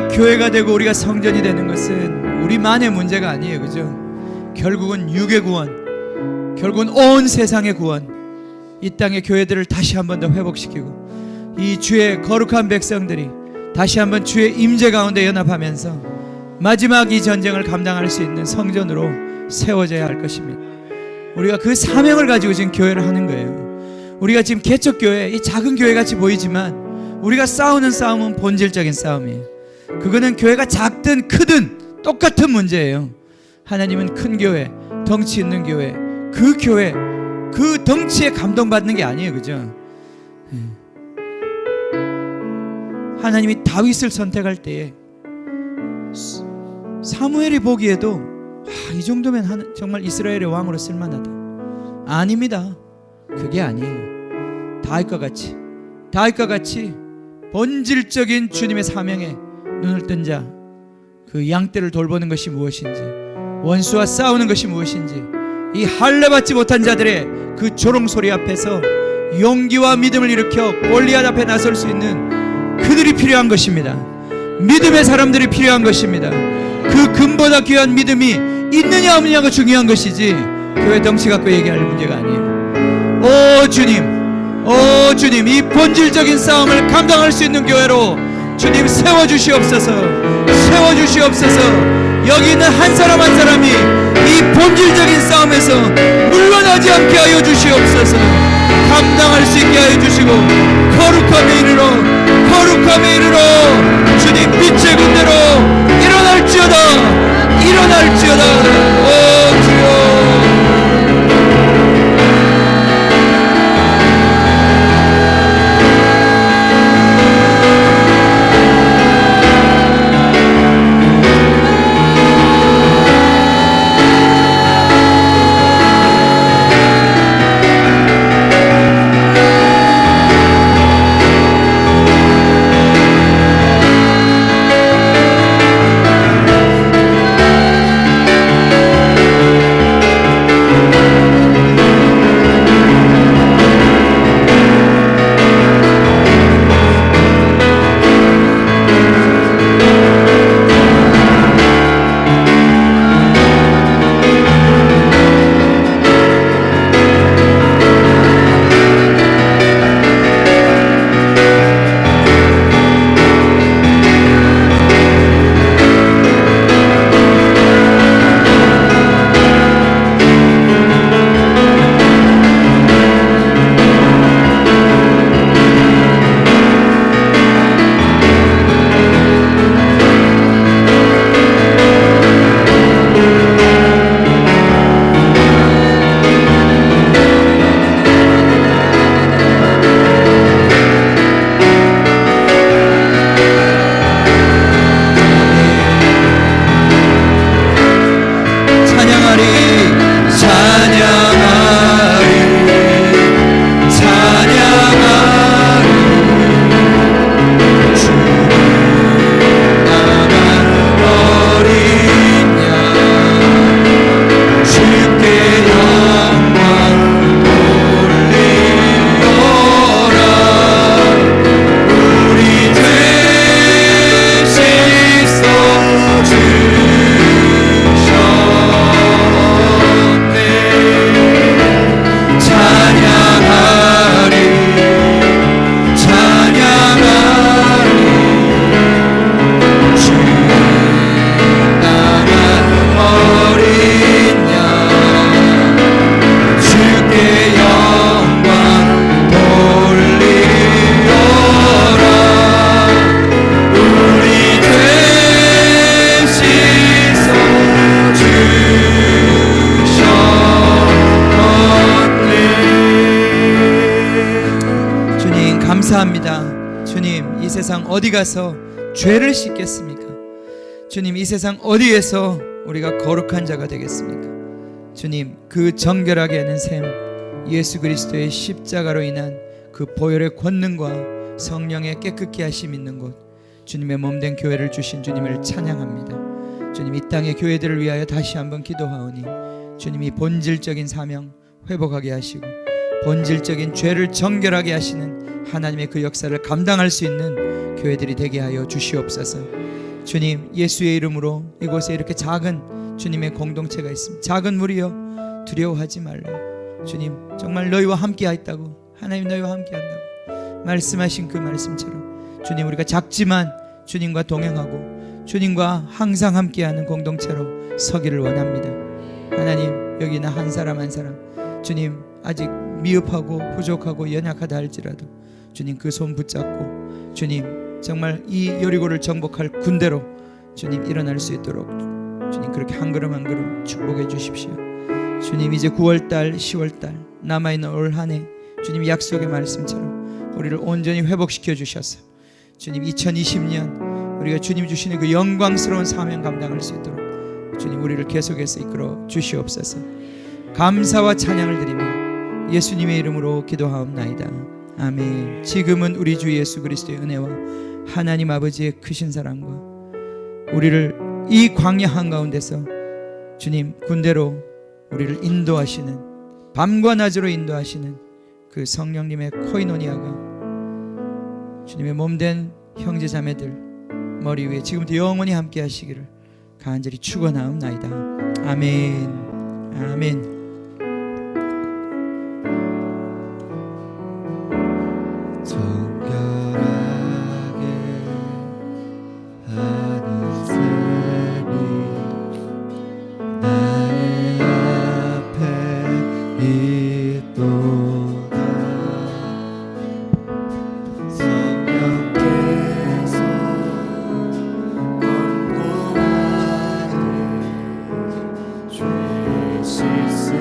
교회가 되고 우리가 성전이 되는 것은 우리만의 문제가 아니에요, 그죠? 결국은 육의 구원, 결국은 온 세상의 구원, 이 땅의 교회들을 다시 한 번 더 회복시키고 이 주의 거룩한 백성들이 다시 한번 주의 임재 가운데 연합하면서 마지막 이 전쟁을 감당할 수 있는 성전으로 세워져야 할 것입니다. 우리가 그 사명을 가지고 지금 교회를 하는 거예요. 우리가 지금 개척교회, 이 작은 교회같이 보이지만 우리가 싸우는 싸움은 본질적인 싸움이에요. 그거는 교회가 작든 크든 똑같은 문제예요. 하나님은 큰 교회, 덩치 있는 교회, 그 교회, 그 덩치에 감동받는 게 아니에요, 그죠? 하나님이 다윗을 선택할 때에 사무엘이 보기에도 이 정도면 정말 이스라엘의 왕으로 쓸만하다. 아닙니다. 그게 아니에요. 다윗과 같이 본질적인 주님의 사명에 눈을 뜬 자, 그 양떼를 돌보는 것이 무엇인지, 원수와 싸우는 것이 무엇인지, 이 할례받지 못한 자들의 그 조롱소리 앞에서 용기와 믿음을 일으켜 골리앗 앞에 나설 수 있는 그들이 필요한 것입니다. 믿음의 사람들이 필요한 것입니다. 그 금보다 귀한 믿음이 있느냐 없느냐가 중요한 것이지 교회 덩치 갖고 얘기할 문제가 아니에요. 오 주님, 이 본질적인 싸움을 감당할 수 있는 교회로 주님 세워주시옵소서. 여기 있는 한 사람 한 사람이 이 본질적인 싸움에서 물러나지 않게 하여 주시옵소서. 감당할 수 있게 하여 주시고 거룩함에 이르러 주님 빛의 군대로 일어날지어다. 오 주여. 감사합니다. 주님, 이 세상 어디 가서 죄를 씻겠습니까? 주님, 이 세상 어디에서 우리가 거룩한 자가 되겠습니까? 주님, 그 정결하게 하는 셈, 예수 그리스도의 십자가로 인한 그 보혈의 권능과 성령의 깨끗게 하심 있는 곳, 주님의 몸된 교회를 주신 주님을 찬양합니다. 주님, 이 땅의 교회들을 위하여 다시 한번 기도하오니 주님이 본질적인 사명 회복하게 하시고 본질적인 죄를 정결하게 하시는 하나님의 그 역사를 감당할 수 있는 교회들이 되게 하여 주시옵소서. 주님, 예수의 이름으로 이곳에 이렇게 작은 주님의 공동체가 있습니다. 작은 무리여 두려워하지 말라. 주님, 정말 너희와 함께 있다고, 하나님 너희와 함께 한다고 말씀하신 그 말씀처럼 주님, 우리가 작지만 주님과 동행하고 주님과 항상 함께하는 공동체로 서기를 원합니다. 하나님, 여기 나 한 사람 한 사람 주님 아직 미흡하고 부족하고 연약하다 할지라도 주님 그 손 붙잡고 주님 정말 이 여리고를 정복할 군대로 주님 일어날 수 있도록 주님 그렇게 한 걸음 한 걸음 축복해 주십시오. 주님, 이제 9월달 10월달 남아있는 올 한 해 주님 약속의 말씀처럼 우리를 온전히 회복시켜 주셔서 주님 2020년 우리가 주님 주시는 그 영광스러운 사명 감당할 수 있도록 주님 우리를 계속해서 이끌어 주시옵소서. 감사와 찬양을 드리며 예수님의 이름으로 기도하옵나이다. 아멘. 지금은 우리 주 예수 그리스도의 은혜와 하나님 아버지의 크신 사랑과 우리를 이 광야 한가운데서 주님 군대로 우리를 인도하시는, 밤과 낮으로 인도하시는 그 성령님의 코이노니아가 주님의 몸된 형제 자매들 머리 위에 지금부터 영원히 함께 하시기를 간절히 축원하옵나이다. 아멘. 아멘. Jesus.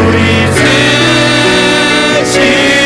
우리 새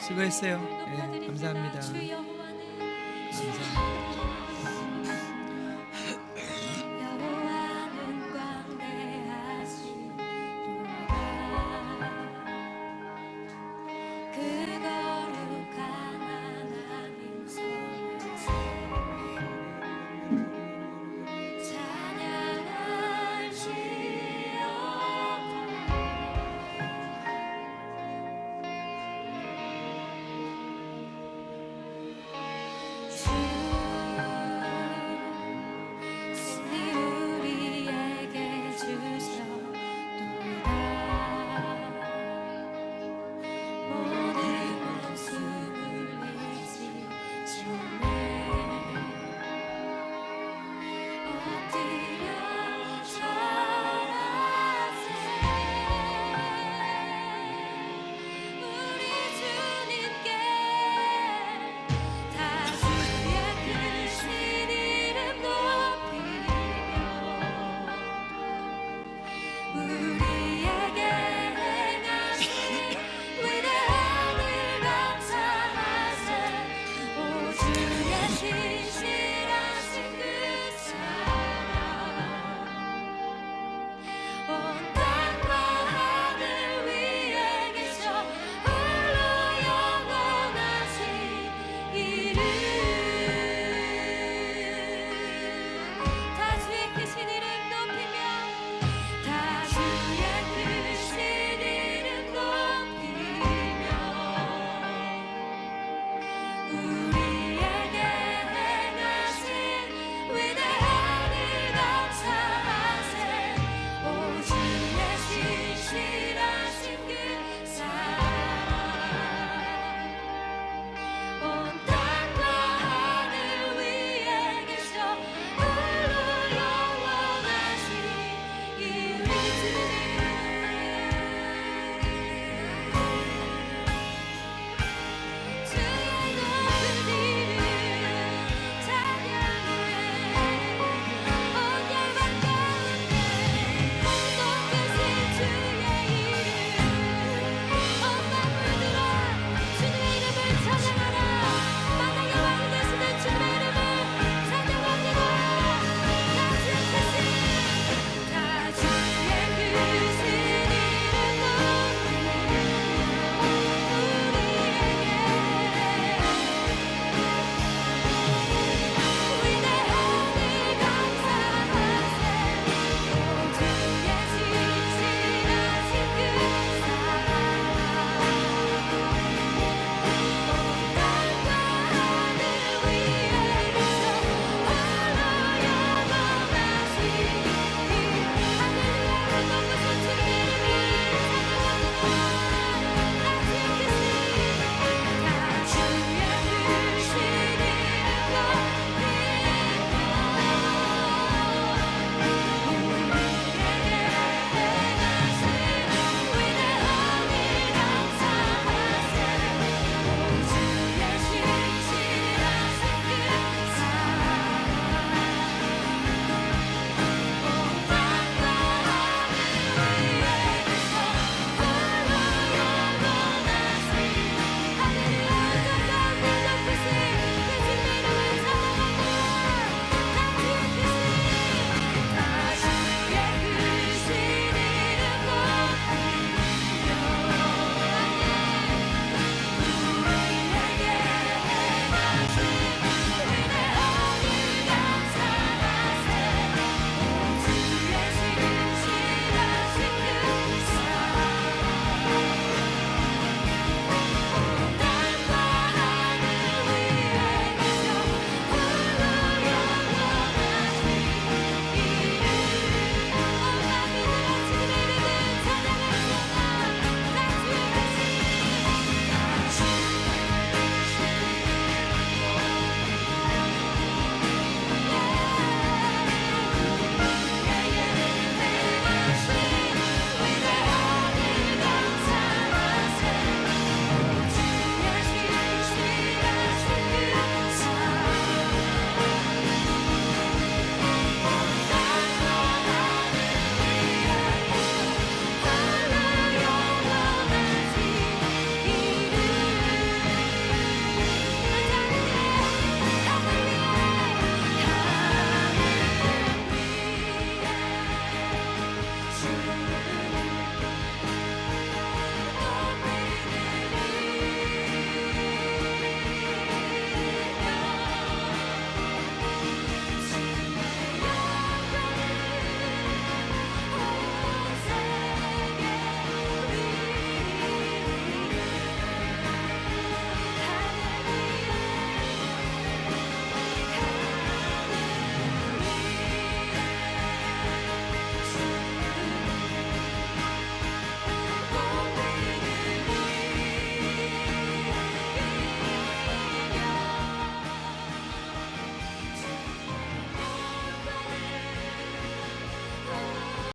수고했어요. 예, 감사합니다. 감사합니다.